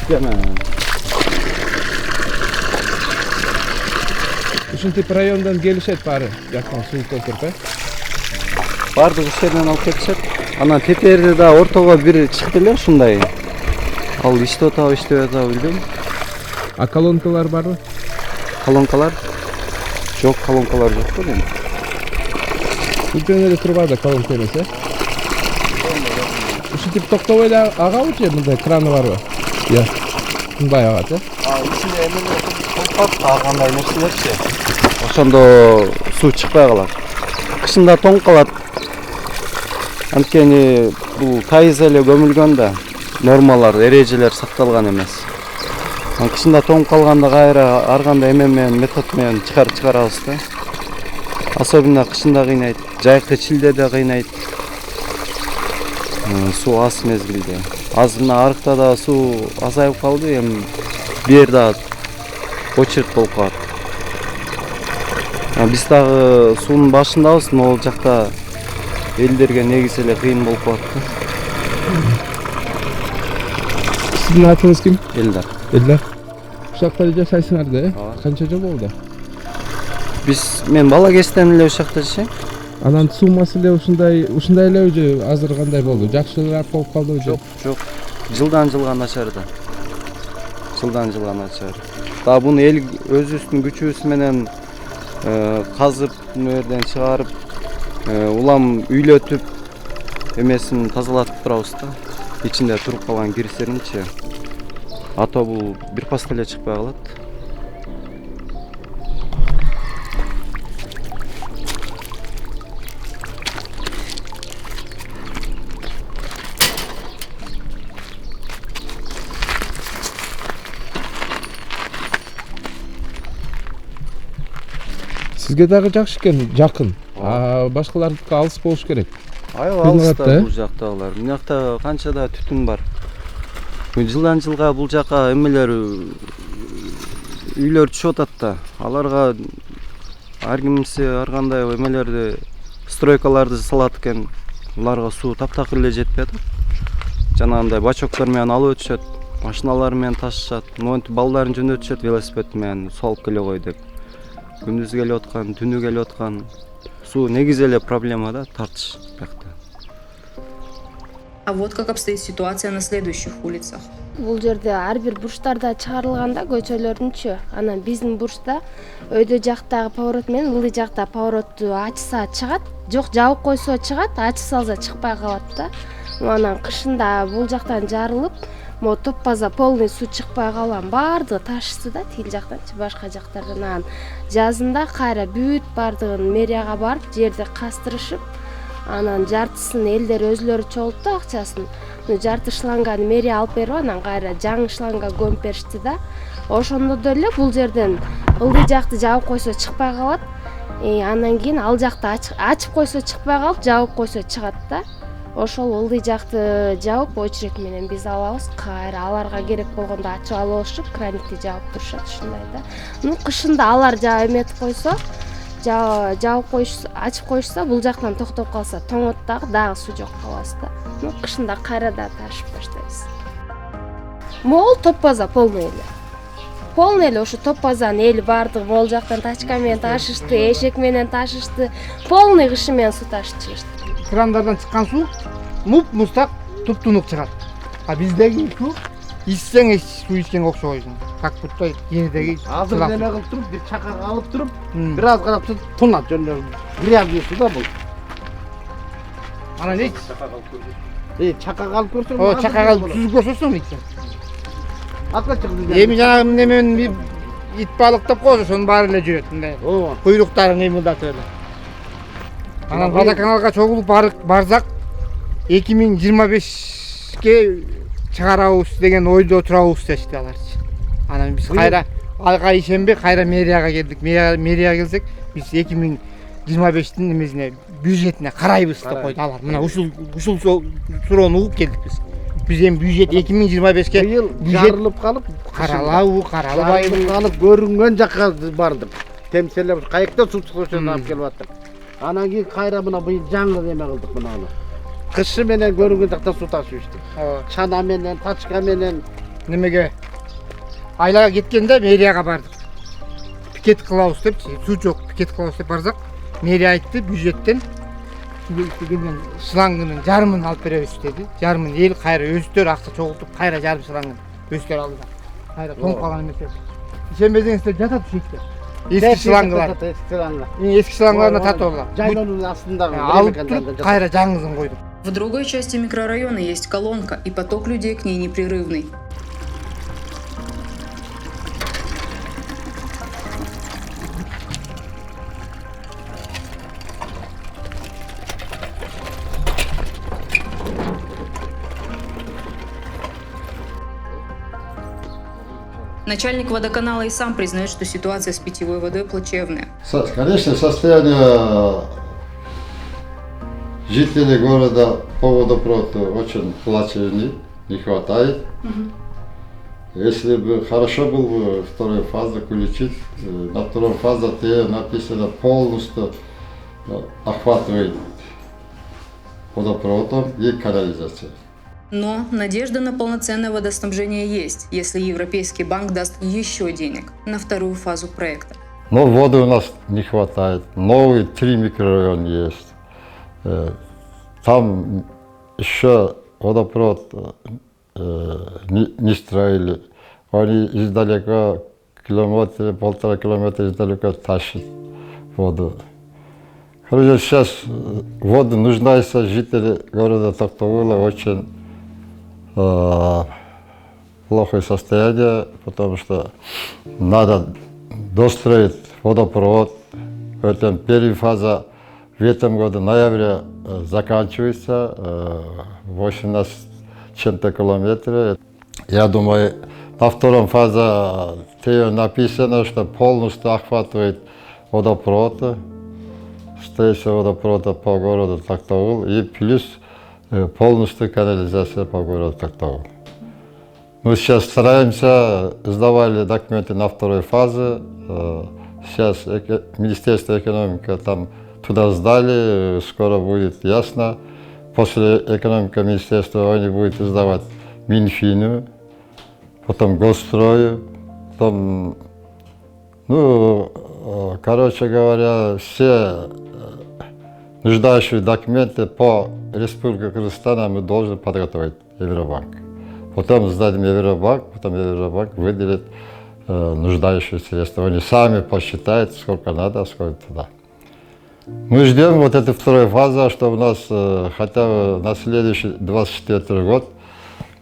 Gene. Ушинтип райондан келишет баары жактан суу көтөрүп, Бардык иштерден алып кетишет. Анан теперде да ортого бир чыкты эле ушундай. Ал иштеп атабы, иштебей атабы билбейм. А колонкалар барбы? Колонкалар? Жок, колонкалар жок да мен. Үлкен эле турбада колонка эмес, э? Ушинтип токтобой эле агабы же мындай краны барбы? Иә. Мындай агат, э? Ичинде эмелер толкат, кандай нерселерчи. Ошондо суу чыкпай калат. Кышында тоң калат. Анткени бул тайыз эле көмүлгөн да. Нормалар, эрежелер сакталган эмес. Кышында тоң калганда кайра ар кандай эме менен, метод менен чыгарабыз да. Особенно кышында кыйнайт, жайкы чилдеде кыйнайт. Суу аз мезгилде. Азыр мына арыкта да суу азайып калды, эми бир да очередь болуп калат. Биз дагы суунун башындабыз, могул жакта элдерге негизи эле кыйын болуп калат да. Сиздин атыңыз ким? Элдар. Элдар. Ушакта жашайсыңар да, э? Канча жыл болду? Мен бала кезден эле ушакта жашайм. Анан суу маселе ушундай эле же азыр кандай болду? Жакшыраак болуп калдыбы же? Жок. Жылдан жылга начарды. жылдан жылга начар. Да буну эл өзүбүздүн күчүбүз менен казып, мына жерден чыгарып, улам үйлөтүп, эмесин тазалатып турабыз да. Ичинде туруп калган кирсеринчи. Ато бул бир паста эле чыкпай калат. Сизге дагы жакшы экен, жакын. Башкалардыкы алыс болуш керек. Аябай алыс да бул жактагылар. Мына жакта канча да түтүн бар. Жылдан жылга бул жака эмелер үйлөр түшүп атат да. Аларга ар кимси ар кандай эмелерди, стройкаларды салат экен. Уларга суу таптакыр эле жетпей атат. Жанагындай бачоктор менен алып өтүшөт, машиналар менен ташышат. Монтип балдарын жөнөтүшөт велосипед менен, суу алып келе кой деп. Күндүз келип аткан, түнү келип аткан. Суу негизи эле проблема да, тартыш бакта. А вот как обстоит ситуация на следующих улицах. Бул жерде ар бир бурчтарда чыгарылганда көчөлөрдүнчү. Анан биздин бурчта өйдө жактагы поворот менен ылдый жакта поворотту ачса чыгат, жок жабып койсо чыгат, ачып салса чыкпай калат да. Анан кышында бул жактан жарылып, мо топпаза полный суу чыкпай калган баардыгы ташышты да, тил жактанчы башка жактардан. Анан жазында кайра бүт баардыгын мэрияга барып, жерди кастырышып, анан жартысын элдер өзлөрү чогултtu акчасын. Жарты шланганы мэрия алып берип, анан кайра жаңы шланга көмүп беришти да. Ошондо деле бул жерден ылдый жакты жабып койсо чыкпай калат. Анан кийин ал жакты ачып койсо чыкпай калып, жабып койсо чыгат да. Ошол ылдый жакты жабып, очередь менен биз алабыз. Кайра аларга керек болгондо ачып алып алышып, краникти жабып турушат ушундай да. Кышында алар жабып эметип койсо, жабып коюш, ачып коюшса, бул жактан токтоп калса, тоңот дагы суу жок калабыз да. Кышында кайра да ташып баштайбыз. Могул топпаза полный эле. Полный эле ошо топпазанын эли баардыгы могул жактан тачка менен ташышты, эшек менен ташышты, полный кышы менен суу ташып чыгышты. Крандардан чыккан суу муп-мустак туп-тунук чыгат. А биздеги суу ичсең суу ичкенге окшобойсуң. Как будто жердеги азыр неме кылып туруп, бир чакага алып туруп, бир аз карап туруп тунат жөндөр. Грязный суу да бул. Анан эч чакага алып көрсөң, о чакага алып түзүп көрсөсөң ичсең. Атка чыгды. Эми жанагы неменин ит балыктап койсо, ошонун баары эле жүрөт мындай. Куйруктарын кыймылдатып эле. Анан водоканалга чогулуп барсак 2025ке чыгарабыз деген ойдо турабыз дешти аларчы. Анан биз кайра алга ишенбей кайра мэрияга келдик. Мэрияга келсек биз 2025тин эмесине бюджетине карайбыз деп койду алар. Мына ушул суроону угуп келдик биз. Биз эми бюджет 2025ке жарылып калып, каралабы, каралбайбы калып көрүнгөн жакка бардык. Темселеп кайыкта суу чыккан алып келип аттык. Анан кийин кайра мына быйыл жаңы неме кылдык мынаны. Кышы менен көрүнгөн жакта суу ташып иштик. Чана менен, тачка менен немеге айлага кеткенде мэрияга бардык. Пикет кылабыз депчи, суу жок, пикет кылабыз деп барсак, мэрия айтты бюджеттен келген шлангынын жарымын алып беребиз деди. Жарымын эл кайра өздөрү акча чогултуп, кайра жарым шлангын өздөрү алды. Кайра тоңуп калган эмес. Ишенбесеңиздер жатат ушекте. Eski шлангылар. Eski шлангыларына татып алган. Жайлоонун астындагы алып туруп, кайра жаңысын койдук. В другой части микрорайона есть колонка, и поток людей к ней непрерывный. Начальник водоканала и сам признает, что ситуация с питьевой водой плачевная. Конечно, состояние жителей города по водопроводу очень плачевный, не хватает. Если бы хорошо было бы вторую фазу включить, на второй фазе написано полностью охватывает водопроводом и канализацией. Но надежда на полноценное водоснабжение есть, если Европейский банк даст еще денег на вторую фазу проекта. Но воды у нас не хватает. Новые 3 микрорайона есть. Там еще водопровод не строили. Они издалека, километр, 1,5 километра издалека тащат воду. Короче, сейчас воду нуждаются жители города Токтогула очень плохое состояние, потому что надо достроить водопровод. Поэтому первая фаза в этом году, ноябре, заканчивается, 18 чем-то километров. Я думаю, на втором фазе написано, что полностью охватывает водопровод, строительство водопровода по городу Токтогул и плюс полностью канализация по городу Токтогул. Мы сейчас стараемся, сдавали документы на второй фазе. Сейчас Министерство экономики там туда сдали, скоро будет ясно. После экономики министерства они будут сдавать Минфину, потом Госстрою, потом, короче говоря, все нуждающие документы по Республике Кыргызстан мы должны подготовить Евробанк. Потом сдадим Евробанк, потом Евробанк выделит нуждающиеся средства. Они сами посчитают, сколько надо, сколько туда. Мы ждем вот эту вторую фазу, что у нас хотя бы на следующий 24 год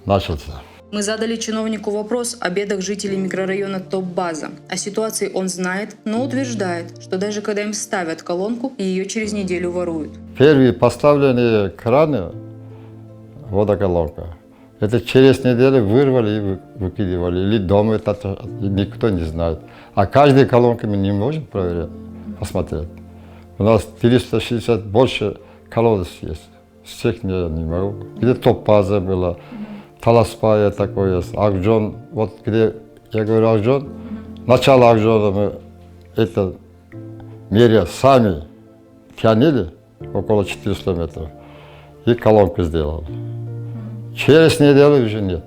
начался. Мы задали чиновнику вопрос о бедах жителей микрорайона Топ-База. О ситуации он знает, но утверждает, что даже когда им ставят колонку, ее через неделю воруют. Первые поставленные краны, водоколонка, это через неделю вырвали и выкидывали. Или дома это никто не знает. А каждой колонкой мы не можем проверять, посмотреть. У нас 360 больше колодец есть. Всех не могу. Где Топ-База была, Таласпая такой есть, Акжон. Вот где я говорю Акжон, начало Акжона мы это меря сами тянили около 400 метров и колонку сделали. Через неделю уже нет.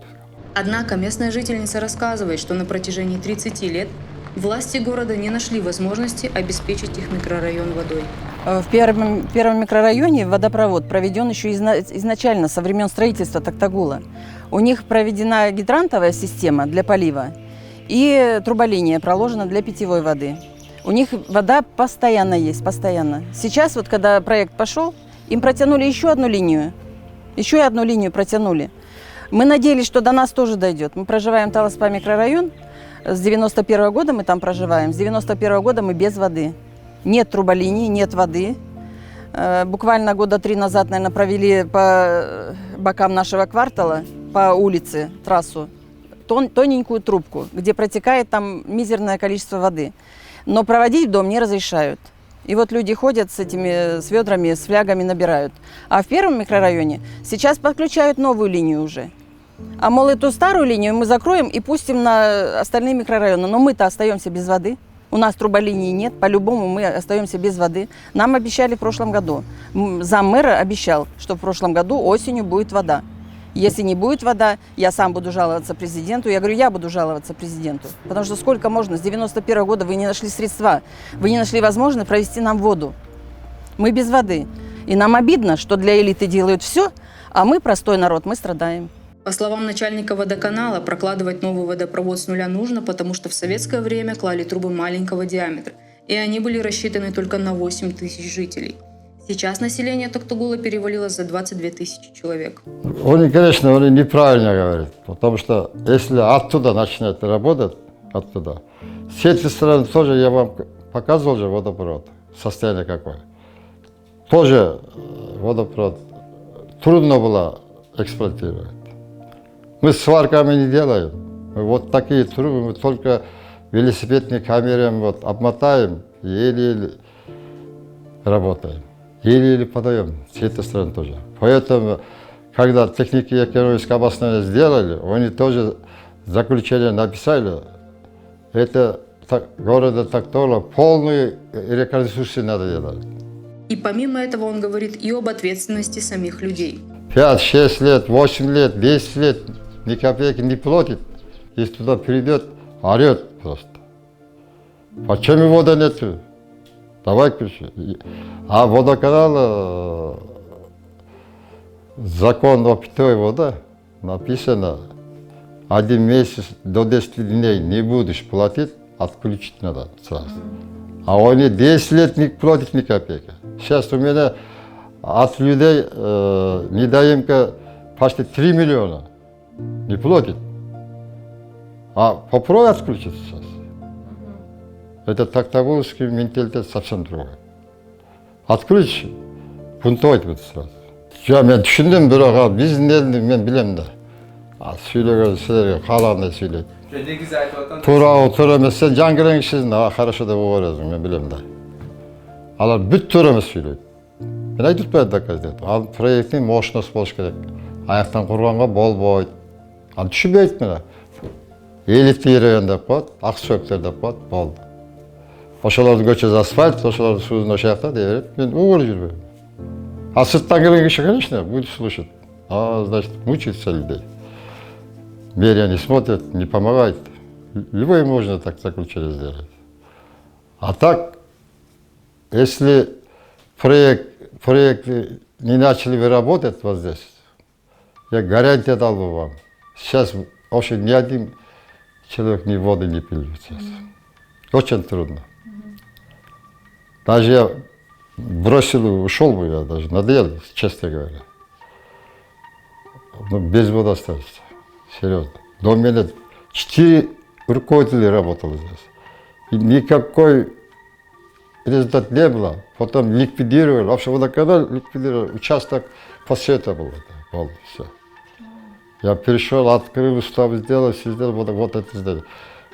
Однако местная жительница рассказывает, что на протяжении 30 лет власти города не нашли возможности обеспечить их микрорайон водой. В первом микрорайоне водопровод проведен еще изначально, со времен строительства Токтогула. У них проведена гидрантовая система для полива и труболиния проложена для питьевой воды. У них вода постоянно есть, постоянно. Сейчас, вот когда проект пошел, им протянули еще одну линию протянули. Мы надеялись, что до нас тоже дойдет. Мы проживаем в Таласпа микрорайон. С 91 года мы там проживаем. С 91 года мы без воды. Нет труболинии, нет воды. Буквально года 3 назад, наверное, провели по бокам нашего квартала, по улице, трассу, тоненькую трубку, где протекает там мизерное количество воды. Но проводить в дом не разрешают. И вот люди ходят с ведрами, с флягами набирают. А в первом микрорайоне сейчас подключают новую линию уже. А мол, эту старую линию мы закроем и пустим на остальные микрорайоны. Но мы-то остаемся без воды. У нас труболинии нет, по-любому мы остаемся без воды. Нам обещали в прошлом году. Заммэра обещал, что в прошлом году осенью будет вода. Если не будет вода, я сам буду жаловаться президенту. Я говорю, я буду жаловаться президенту. Потому что сколько можно? С 91 года вы не нашли средства, вы не нашли возможность провести нам воду. Мы без воды. И нам обидно, что для элиты делают все, а мы, простой народ, мы страдаем. По словам начальника водоканала, прокладывать новый водопровод с нуля нужно, потому что в советское время клали трубы маленького диаметра, и они были рассчитаны только на 8 тысяч жителей. Сейчас население Токтогула перевалило за 22 тысячи человек. Они, конечно, неправильно говорят, потому что если оттуда начинает работать, оттуда, с этой стороны тоже я вам показывал же водопровод, состояние какое. Тоже водопровод трудно было эксплуатировать. Мы сварками не делаем. Мы вот такие трубы мы только велосипедной камерой вот обмотаем и еле-еле работаем. Еле-еле подаем, с этой стороны тоже. Поэтому, когда техники экономического обоснования сделали, они тоже заключение написали, это города Токтогула полную реконструкцию надо делать. И помимо этого он говорит и об ответственности самих людей. 5, 6 лет, 8 лет, 10 лет ни копейки не платит. Если туда придет, орет просто. Почему вода нету? Давай ключи. А водоканал, закон о питьевой воде написано, 1 месяц до 10 дней не будешь платить, отключить надо сразу. А они 10 лет не платят ни копейки. Сейчас у меня от людей недоимка почти 3 миллиона не платит. А попробуй отключить сейчас. Это тактагульский менталитет совсем другой. Отключишь, бунтовать будет сразу. Мен түшүндүм, бирок биздин элди мен билем да. Сүйлөгөн силерге каалагандай сүйлөйт. Негизи айтып аткан Туура эмес, сен жаңгырың кишисиң, хорошо деп угурасың, мен билем да. Алар бүт туура эмес сүйлөйт. Мен айтып атпайм доказать. Ал проекттин мощность болуш керек. Аяктан курганга болбойт. Ал түшүнбөйт мына. Элитти жерен деп коет, ак сөктөр деп коет, болду. Ошолордун көчөсү асфальт, ошолордун суусун ошол жакта дей берет, мен угуруп жүрбөйм. А сырттан келген киши, конечно, будет слушать. Значит, мучается людей. Мэрия не смотрит, не помогает. Любой можно так заключение сделать. А так, если проекты не начали бы работать вот здесь, я гарантию дал бы вам. Сейчас вообще ни один человек ни воды не пил сейчас. Очень трудно. Даже я бросил, ушел бы я даже, надоел, честно говоря. Но без воды остался, серьезно. До меня 4 руководителя работало здесь. И никакой результат не было. Потом ликвидировали, вообще водоканал ликвидировали, участок по свету был. Все. Я перешел, открыл, устав сделал, все сделал, вот это сделал.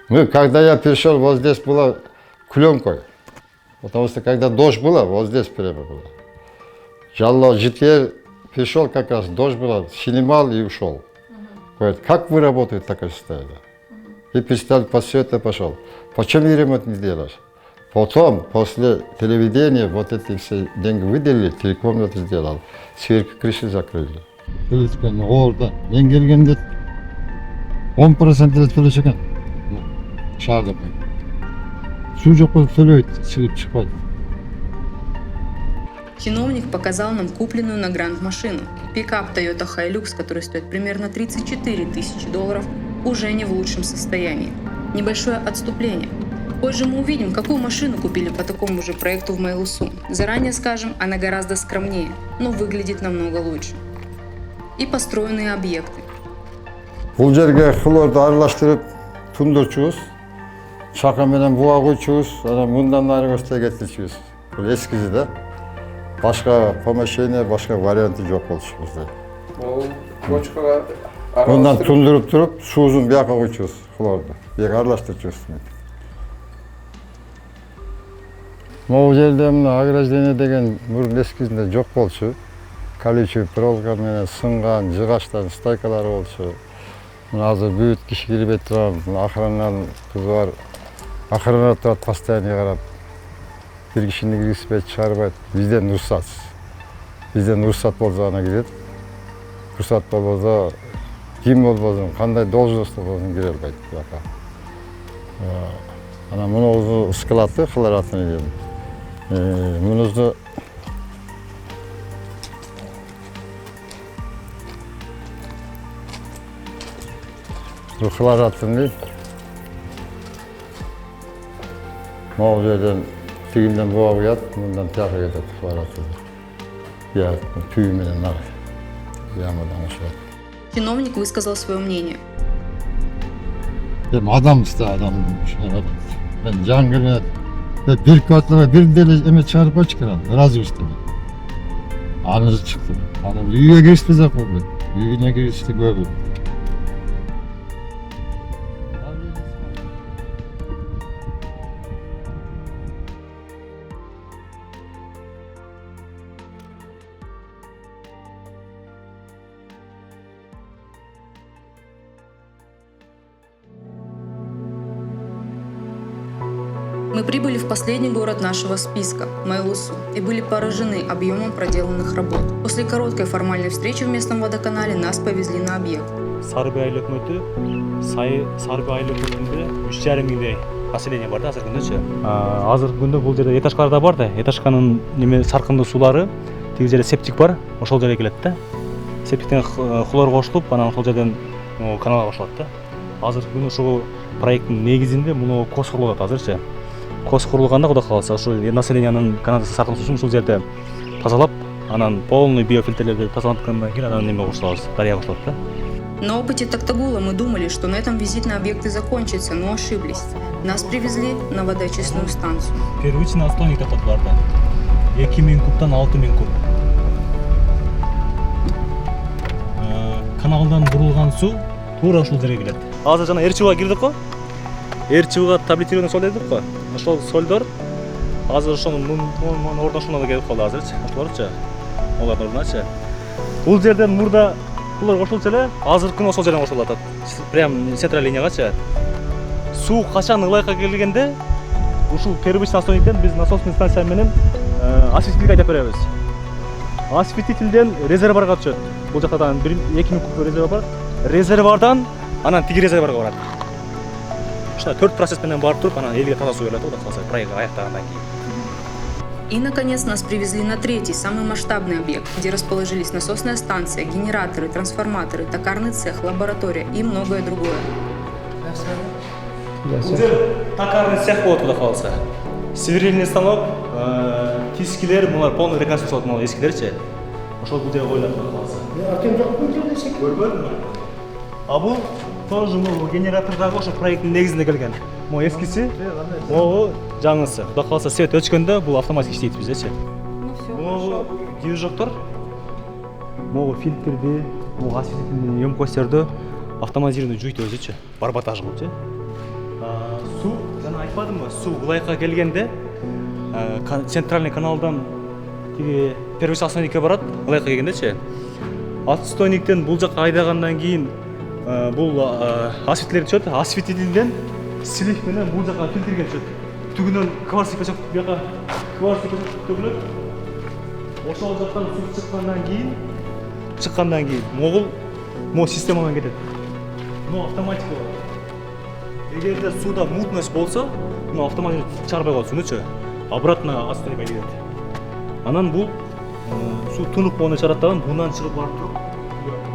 Ну, когда я перешел, вот здесь была клёнкой. Потому что когда дождь было, вот здесь прямо было. Жалло житель пришел, как раз дождь было, снимал и ушел. Говорит, как вы работаете такое состояние? И перестал по свету пошел. Почему вы ремонт не делаешь? Потом, после телевидения, вот эти все деньги выделили, 3 комнаты сделал. Сверху крыши закрыли. Orada ben gelgende 10% elektrikli çıkan. Şarda pay. Su yok olsa söyleyip çıkmadı. Чиновник показал нам купленную на грант машину. Пикап Toyota Hilux, который стоит примерно $34 000, уже не в лучшем состоянии. Небольшое отступление. Позже мы увидим, какую машину купили по такому же проекту в Майлусу. Заранее скажем, она гораздо скромнее, но выглядит намного лучше. И построенные объекты. Бұл жерге хлорды аралаштырып тундырчубуз. Шака менен буга койчубуз, анан мындан ары көчтө кетирчүбүз. Бул эскиси да. Башка помещение, башка варианты жок болчу бизде. Бул бочкага Мындан тундуруп туруп, суусун бияка койчубуз, хлорду. Бияка аралаштырчубуз. Могу жерде мына ограждение деген мурун эскисинде жок болчу. Колючий проволока менен сынган, жыгачтан стайкалары болчу. Азыр бүт киши кирбей турган, охрананын кызы бар. Охрана турат, постоянно карап. Бир кишини киргизбейт, чыгарбайт. Бизден уруксат. Бизден уруксат болсо гана кирет. Уруксат болбосо ким болбосун, кандай должността болсун кире албайт буяка. Анан мунусу складты хлоратный деп. Мунусу bu хлоратный дейт. Могу жерден тигинден буга куят, мындан тияка кетет хлоратный. Я түйү менен ар. Ямадан ашат. Чиновник высказал свое мнение. Adamız da adam. Ben jangını bir katlara bir deli emek çarpı çıkaran. Razı işte. Anızı çıktı. Adam büyüye geçti zaten. Büyüğüne geçti böyle. Мы прибыли в последний город нашего списка – Майлусу, и были поражены объемом проделанных работ. После короткой формальной встречи в местном водоканале нас повезли на объект. Сарыбай айыл өкмөтү Сарыбай айыл өкмөтүндө 3,5 миңдей население бар да азыркы күндөчү. Азыркы күндө бул жерде этажкалар да бар да. Этажканын неме саркындуу суулары тиги жерде септик бар, ошол жерге келет да. Септиктен хлор кошулуп, анан ошол жерден каналга кошулат да. азыркы күнү ушул проекттин негизинде муну кос курулат азырчы. Кос курулганда Кудай кааласа ушул населениянын канализация саркын суусун ушул жерде тазалап, анан полный биофильтрлерди тазаланткандан кийин анан неме кошулабыз, дарыяга кошулат да. На опыте Токтагула мы думали, что на этом визит на объекты закончится, но ошиблись. Нас привезли на водоочистную станцию. Первичный отстойник деп аталарды. 2000 кубтан 6000 куб. Каналдан бурулган суу туура ушул жерге келет. Азыр жана РЧУга кирдик го. РЧУга таблетированный соль дедик го. Ошол солдор азыр ошонун ордошуна келип калды азырчы. Ошолорчу. Олардын ордуначы. Бул жерден мурда булар кошулчу эле, азыркы ошол жерден кошулуп атат. Прям централь линиягачы. Суу качан ылайыкка келгенде ушул первичный отстойниктен биз насосный станция менен осветительге айдап беребиз. Осветительден резервуарга түшөт. Бул жактан 2000 куб резервуар бар. Резервуардан анан тиги резервуарга барат. Ушундай 4 процесс менен барып туруп, анан элге таза суу келет, Кудай кааласа, проект аяктагандан кийин. И, наконец, нас привезли на третий, самый масштабный объект, где расположились насосная станция, генераторы, трансформаторы, токарный цех, лаборатория и многое другое. Бул жер токарный цех болот, Кудай кааласа. Сверлильный станок, тискилер, булар полный реконструкция болот, эскилерчи. Ошол бул жерге коюлат, Кудай кааласа. Акем жок бул жерде сек көрбөдүңбү? А бул тоже могу генератордагы ошо проекттин негизинде келген. Могу эскиси, могу жаңысы. Кудай кааласа свет өчкөндө бул автоматик иштейт биздечи. Могу движоктор, могу фильтрди, могу осветительный емкосттерди автоматизированный жуйт өзүчү. Барботаж кылчу. Суу, жана айтпадымбы, суу ылайыкка келгенде центральный каналдан тиги первичный отстойникке барат, ылайыкка келгендечи. Отстойниктен бул жакка айдагандан кийин бул осветителер түшөт, осветительден слив менен бул жака фильтрге түшөт. Түгүнөн кварцик өчөп, буяка кварцик төгүлөт. Ошол жактан суу чыккандан кийин могул системадан кетет. Но автоматик болот. Эгерде сууда мутность болсо, мына автоматик чыгарбай коет суунучу. Обратно отстойникке кетет. Анан бул суу тунуп болгондо чыгарат дагы, мындан чыгып барып туруп,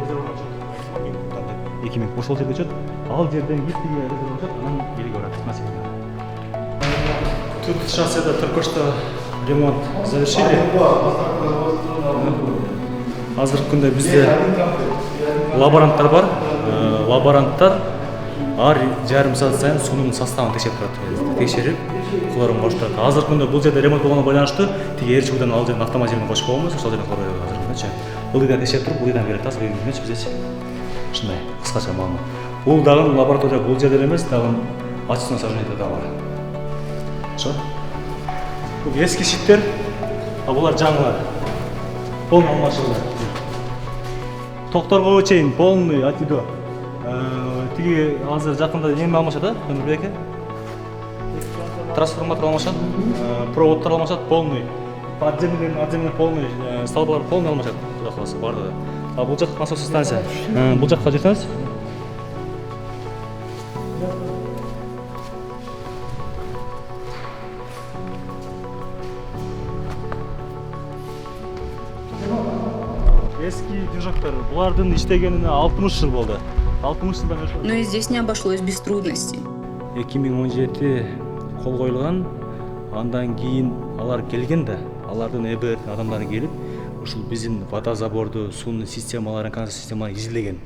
резервуарга чыгат. 2000 ошол жерге чыгат. Ал жерден киттиги резервуарга чыгат, анан элге барат. Маселе. Тут сейчас это только что ремонт завершили. Азыркы күндө бизде лаборанттар бар. Лаборанттар ар жарым саат сайын суунун составын текшерип турат. Текшерип, куларын коштуп турат. Азыркы күндө бул жерде ремонт болгонуна байланыштуу тиги РЧУдан ал жерден автоматизированный кочуп койгонбуз, ошол жерден курабайбыз азыркычы. Бул жерден текшерип туруп, бул жерден берет, азыр эмнечи бизечи. Ушундай кыскача маалымат. Бул дагы лаборатория бул жерде эмес, дагы очистной сооружениеде да бар. Ошо. Бул эски щиттер, а булар жаңылар. Полный алмашылды. Токторго чейин полный атидо. Тиги азыр жакында неме алмашат да, Өмүрбеке? Трансформатор алмашат, проводтор алмашат полный. Подземный полный, столбалар полный алмашат. Кудай кааласа барды. А бул жак насосный станция. Бул жакка жетебиз. Eski движоктор, булардын иштегенине 60 жыл болду. 60 жылдан өтүп. Но и здесь не обошлось без трудностей. 2017 кол коюлган, андан кийин алар келген да, алардын ЭБР адамдары келип, ушул биздин водозаборду, суунун системаларын, канализация системаларын изилдеген.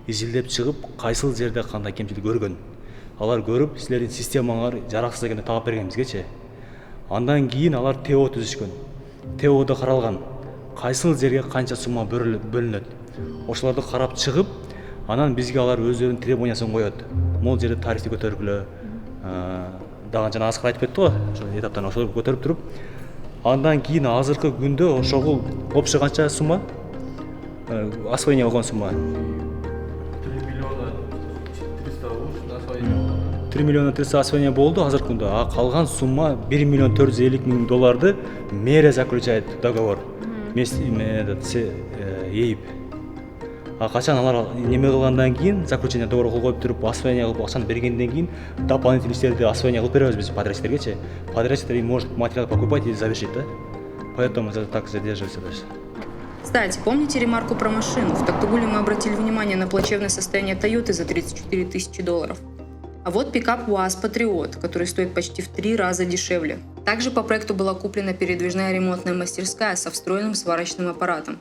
Изилдеп чыгып, кайсыл жерде кандай кемчилик көргөн. Алар көрүп, силердин системаңар жараксыз экенин таап берген бизгечи. Андан кийин алар ТО түзүшкөн. ТОдо каралган. Кайсыл жерге канча сумма бөлүнөт. Ошолорду карап чыгып, анан бизге алар өздөрүнүн требованиясын коет. Могул жерде тарифти көтөргүлө, дагы жана аскар айтып кетти го, ошол этаптан ошолорду көтөрүп туруп, андан кийин азыркы күндө ошол общий канча сумма? Освоение болгон сумма. 3 миллиона 300 освоение болду азыркы күндө. А калган сумма 1 миллион 450 миң долларды мэрия заключает договор. ЕИП. А качан алар неме кылгандан кийин, заключение договор кол коюп туруп, освоение кылып акчаны бергенден кийин дополнительный иштерди освоение кылып беребиз биз подрядчиктергечи. Подрядчиктер может материал покупать и завершить, да? Поэтому так задерживается дальше. Кстати, помните ремарку про машину? В Токтагуле мы обратили внимание на плачевное состояние Toyota за 34 тысячи долларов. А вот пикап УАЗ Патриот, который стоит почти в 3 раза дешевле. Также по проекту была куплена передвижная ремонтная мастерская со встроенным сварочным аппаратом.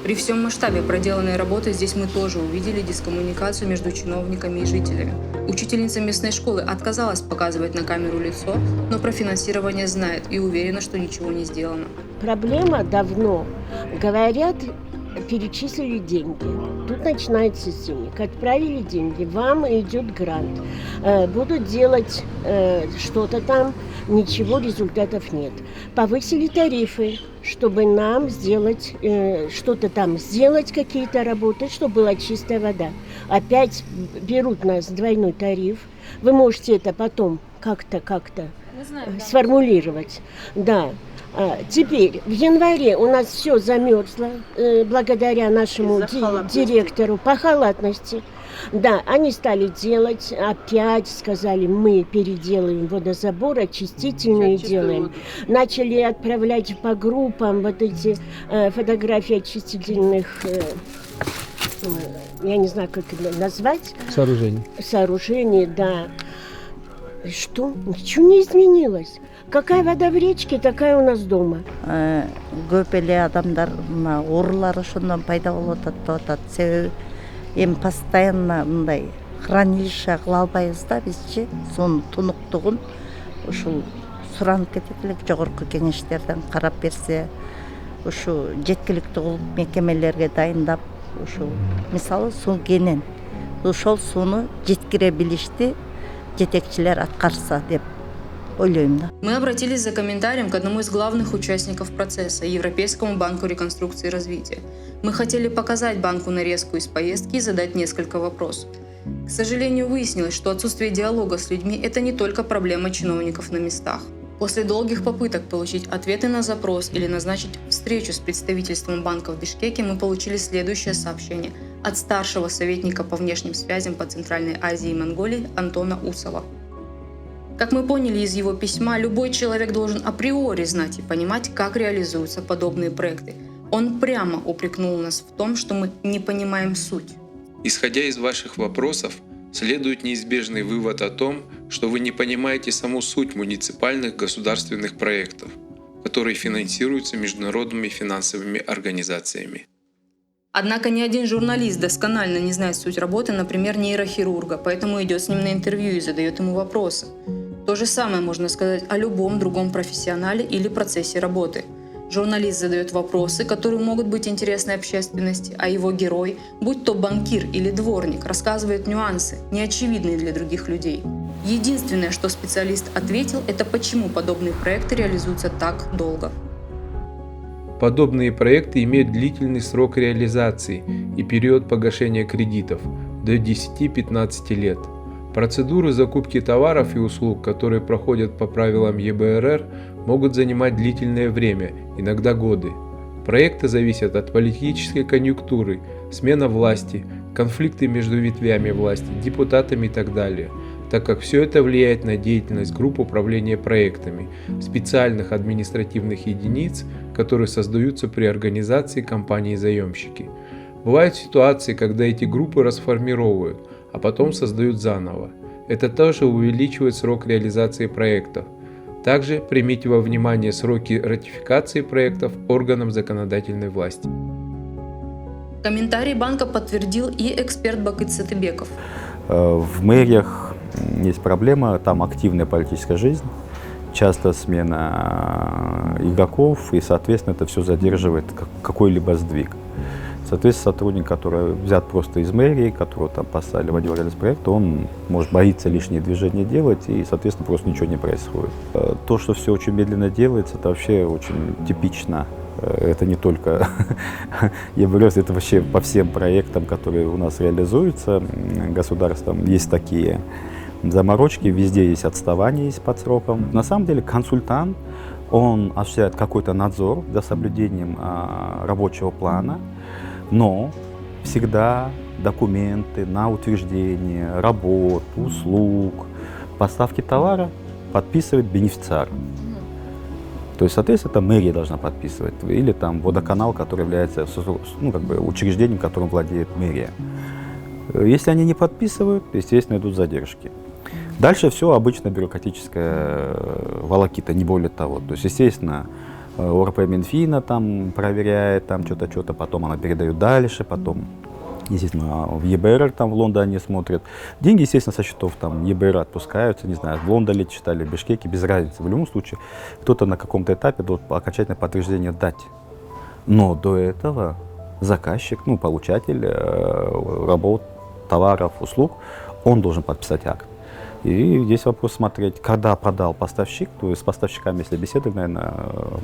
При всем масштабе проделанной работы здесь мы тоже увидели дискоммуникацию между чиновниками и жителями. Учительница местной школы отказалась показывать на камеру лицо, но про финансирование знает и уверена, что ничего не сделано. Проблема давно. Говорят, перечислили деньги. Тут начинается синик. Отправили деньги, вам идет грант. Будут делать что-то там, ничего, результатов нет. Повысили тарифы, чтобы нам сделать что-то там, сделать какие-то работы, чтобы была чистая вода. Опять берут нас двойной тариф. Вы можете это потом как-то сформулировать. Да. Теперь в январе у нас все замерзло благодаря нашему директору по халатности. Да, они стали делать, опять сказали, мы переделаем водозабор, очистительные делаем. Начали отправлять по группам вот эти фотографии очистительных, я не знаю, как это назвать. Сооружений, да. Что? Ничего не изменилось. Какая вода в речке, такая у нас дома. Көп эле адамдар мына оорулар ошондон пайда болуп атат. Себеби эми постоянно мындай хранилище кыла албайбыз да бизчи. Сонун тунуктугун ушул суранып кетет элек жогорку кеңештерден карап берсе, ушу жеткиликтүү кылып мекемелерге дайындап, ушу мисалы суу кенен ошол сууну жеткире билишти жетекчилер аткарса деп ойлойм да. Мы обратились за комментарием к одному из главных участников процесса – Европейскому банку реконструкции и развития. Мы хотели показать банку нарезку из поездки и задать несколько вопросов. К сожалению, выяснилось, что отсутствие диалога с людьми – это не только проблема чиновников на местах. После долгих попыток получить ответы на запрос или назначить встречу с представительством банка в Бишкеке мы получили следующее сообщение от старшего советника по внешним связям по Центральной Азии и Монголии Антона Усова. Как мы поняли из его письма, любой человек должен априори знать и понимать, как реализуются подобные проекты. Он прямо упрекнул нас в том, что мы не понимаем суть. Исходя из ваших вопросов, следует неизбежный вывод о том, что вы не понимаете саму суть муниципальных государственных проектов, которые финансируются международными финансовыми организациями. Однако ни один журналист досконально не знает суть работы, например, нейрохирурга, поэтому идет с ним на интервью и задает ему вопросы. То же самое можно сказать о любом другом профессионале или процессе работы. Журналист задает вопросы, которые могут быть интересны общественности, а его герой, будь то банкир или дворник, рассказывает нюансы, неочевидные для других людей. Единственное, что специалист ответил, это почему подобные проекты реализуются так долго. Подобные проекты имеют длительный срок реализации и период погашения кредитов до 10-15 лет. Процедуры закупки товаров и услуг, которые проходят по правилам ЕБРР, могут занимать длительное время, иногда годы. Проекты зависят от политической конъюнктуры, смена власти, конфликты между ветвями власти, депутатами и так далее, так как все это влияет на деятельность групп управления проектами, специальных административных единиц, которые создаются при организации компании-заемщики. Бывают ситуации, когда эти группы расформировывают, а потом создают заново. Это тоже увеличивает срок реализации проектов. Также примите во внимание сроки ратификации проектов органам законодательной власти. Комментарий банка подтвердил и эксперт Бакыт Сатыбеков. В мэриях есть проблема, там активная политическая жизнь, часто смена игроков, и, соответственно, это все задерживает какой-либо сдвиг. Соответственно, сотрудник, который взят просто из мэрии, которого там поставили в отдел реализации проекта, он может боится лишние движения делать, и, соответственно, просто ничего не происходит. То, что все очень медленно делается, это вообще очень типично. Это не только ЕБРР, это вообще по всем проектам, которые у нас реализуются государством, есть такие заморочки, везде есть отставание есть под сроком. На самом деле консультант, он осуществляет какой-то надзор за соблюдением рабочего плана, но всегда документы на утверждение работ, услуг, поставки товара подписывает бенефициар. То То есть, соответственно, это мэрия должна подписывать, или там водоканал, который является учреждением, которым владеет мэрия. Если они не подписывают, естественно, идут задержки. Дальше все обычно бюрократическая волокита, не более того. То есть, естественно, ОРП Минфина там проверяет, там что-то, потом она передает дальше, потом, естественно, в ЕБР там в Лондоне смотрят. Деньги, естественно, со счетов там ЕБР отпускаются, не знаю, в Лондоне читали, в Бишкеке, без разницы. В любом случае, кто-то на каком-то этапе должен окончательное подтверждение дать. Но до этого заказчик, получатель работ, товаров, услуг, он должен подписать акт. И здесь вопрос смотреть, когда продал поставщик, то есть с поставщиками, если беседовать, наверное,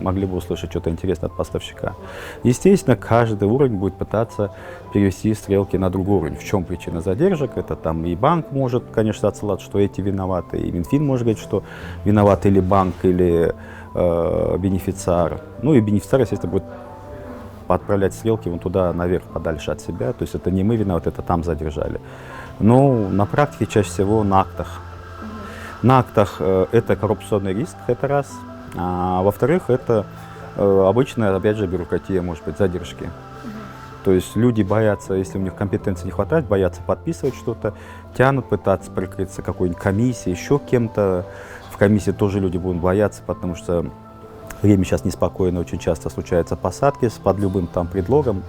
могли бы услышать что-то интересное от поставщика. Естественно, каждый уровень будет пытаться перевести стрелки на другой уровень. В чем причина задержек? Это там и банк может, конечно, отсылать, что эти виноваты, и Минфин может говорить, что виноват или банк, или бенефициар. И бенефициар, естественно, будет отправлять стрелки вон туда, наверх, подальше от себя. То есть это не мы виноваты, это там задержали. Но на практике чаще всего на актах. На актах это коррупционный риск, это раз. А во-вторых, это обычная, опять же, бюрократия, может быть, задержки. То есть люди боятся, если у них компетенции не хватает, боятся подписывать что-то, тянут, пытаться прикрыться какой-нибудь комиссией, еще кем-то. В комиссии тоже люди будут бояться, потому что время сейчас неспокойно, очень часто случаются посадки под любым там предлогом.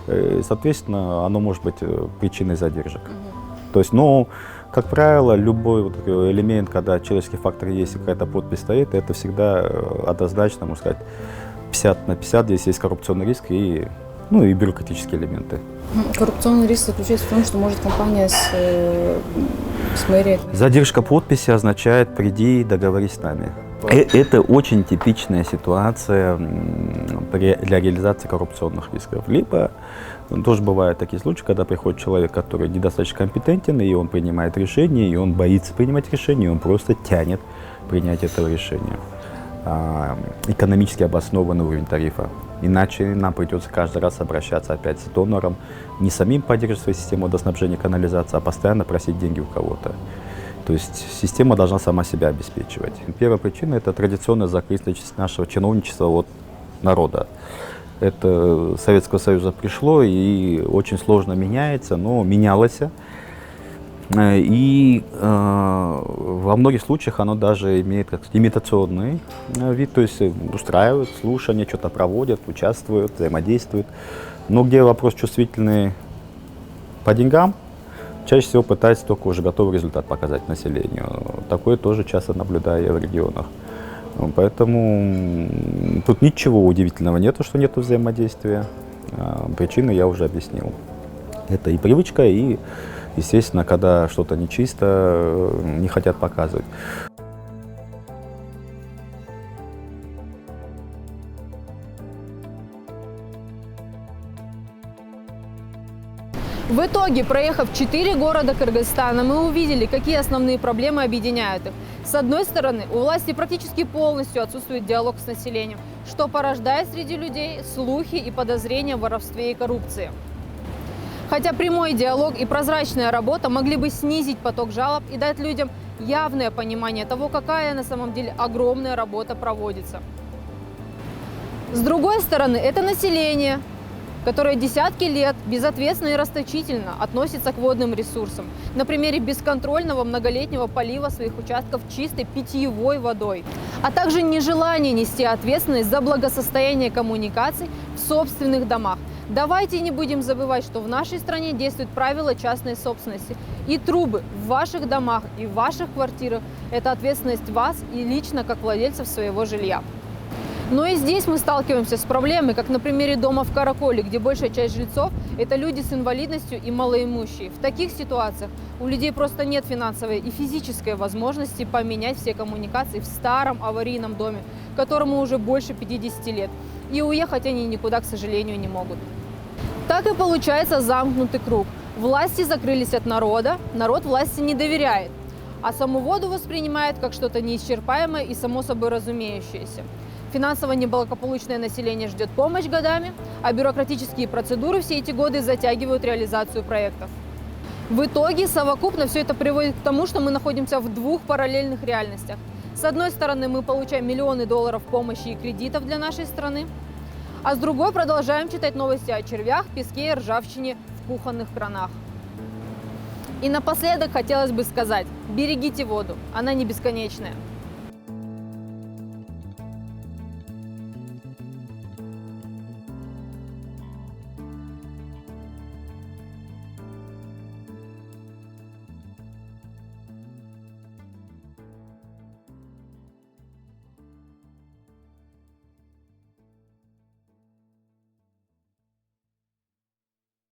И, соответственно, оно может быть причиной задержек. То есть, как правило, любой элемент, когда человеческий фактор есть и какая-то подпись стоит, это всегда однозначно, можно сказать, 50 на 50. Здесь есть коррупционный риск и бюрократические элементы. Коррупционный риск заключается в том, что может компания с мэрией... Задержка подписи означает «приди и договорись с нами». Это очень типичная ситуация для реализации коррупционных рисков. Либо тоже бывают такие случаи, когда приходит человек, который недостаточно компетентен, и он принимает решение, и он боится принимать решение, и он просто тянет принять этого решения. Экономически обоснованный уровень тарифа. Иначе нам придется каждый раз обращаться опять с донором, не самим поддерживать свою систему водоснабжения и канализации, а постоянно просить деньги у кого-то. То есть система должна сама себя обеспечивать. Первая причина – это традиционная закрытость нашего чиновничества от народа. Это с Советского Союза пришло и очень сложно меняется, но менялось. И во многих случаях оно даже имеет имитационный вид, то есть устраивают слушания, что-то проводят, участвуют, взаимодействуют. Но где вопрос чувствительный по деньгам, чаще всего пытаются только уже готовый результат показать населению. Такое тоже часто наблюдаю в регионах. Поэтому тут ничего удивительного нету, что нету взаимодействия. Причины я уже объяснил. Это и привычка, и, естественно, когда что-то нечисто, не хотят показывать. В итоге, проехав 4 города Кыргызстана, мы увидели, какие основные проблемы объединяют их. С одной стороны, у власти практически полностью отсутствует диалог с населением, что порождает среди людей слухи и подозрения в воровстве и коррупции. Хотя прямой диалог и прозрачная работа могли бы снизить поток жалоб и дать людям явное понимание того, какая на самом деле огромная работа проводится. С другой стороны, это население, которое десятки лет безответственно и расточительно относится к водным ресурсам, на примере бесконтрольного многолетнего полива своих участков чистой питьевой водой, а также нежелание нести ответственность за благосостояние коммуникаций в собственных домах. Давайте не будем забывать, что в нашей стране действуют правила частной собственности, и трубы в ваших домах и в ваших квартирах – это ответственность вас и лично как владельцев своего жилья. Но и здесь мы сталкиваемся с проблемой, как на примере дома в Караколе, где большая часть жильцов – это люди с инвалидностью и малоимущие. В таких ситуациях у людей просто нет финансовой и физической возможности поменять все коммуникации в старом аварийном доме, которому уже больше 50 лет. И уехать они никуда, к сожалению, не могут. Так и получается замкнутый круг. Власти закрылись от народа, народ власти не доверяет, а саму воду воспринимает как что-то неисчерпаемое и само собой разумеющееся. Финансово неблагополучное население ждет помощь годами, а бюрократические процедуры все эти годы затягивают реализацию проектов. В итоге совокупно все это приводит к тому, что мы находимся в двух параллельных реальностях. С одной стороны, мы получаем миллионы долларов помощи и кредитов для нашей страны, а с другой продолжаем читать новости о червях, песке и ржавчине в кухонных кранах. И напоследок хотелось бы сказать, берегите воду, она не бесконечная.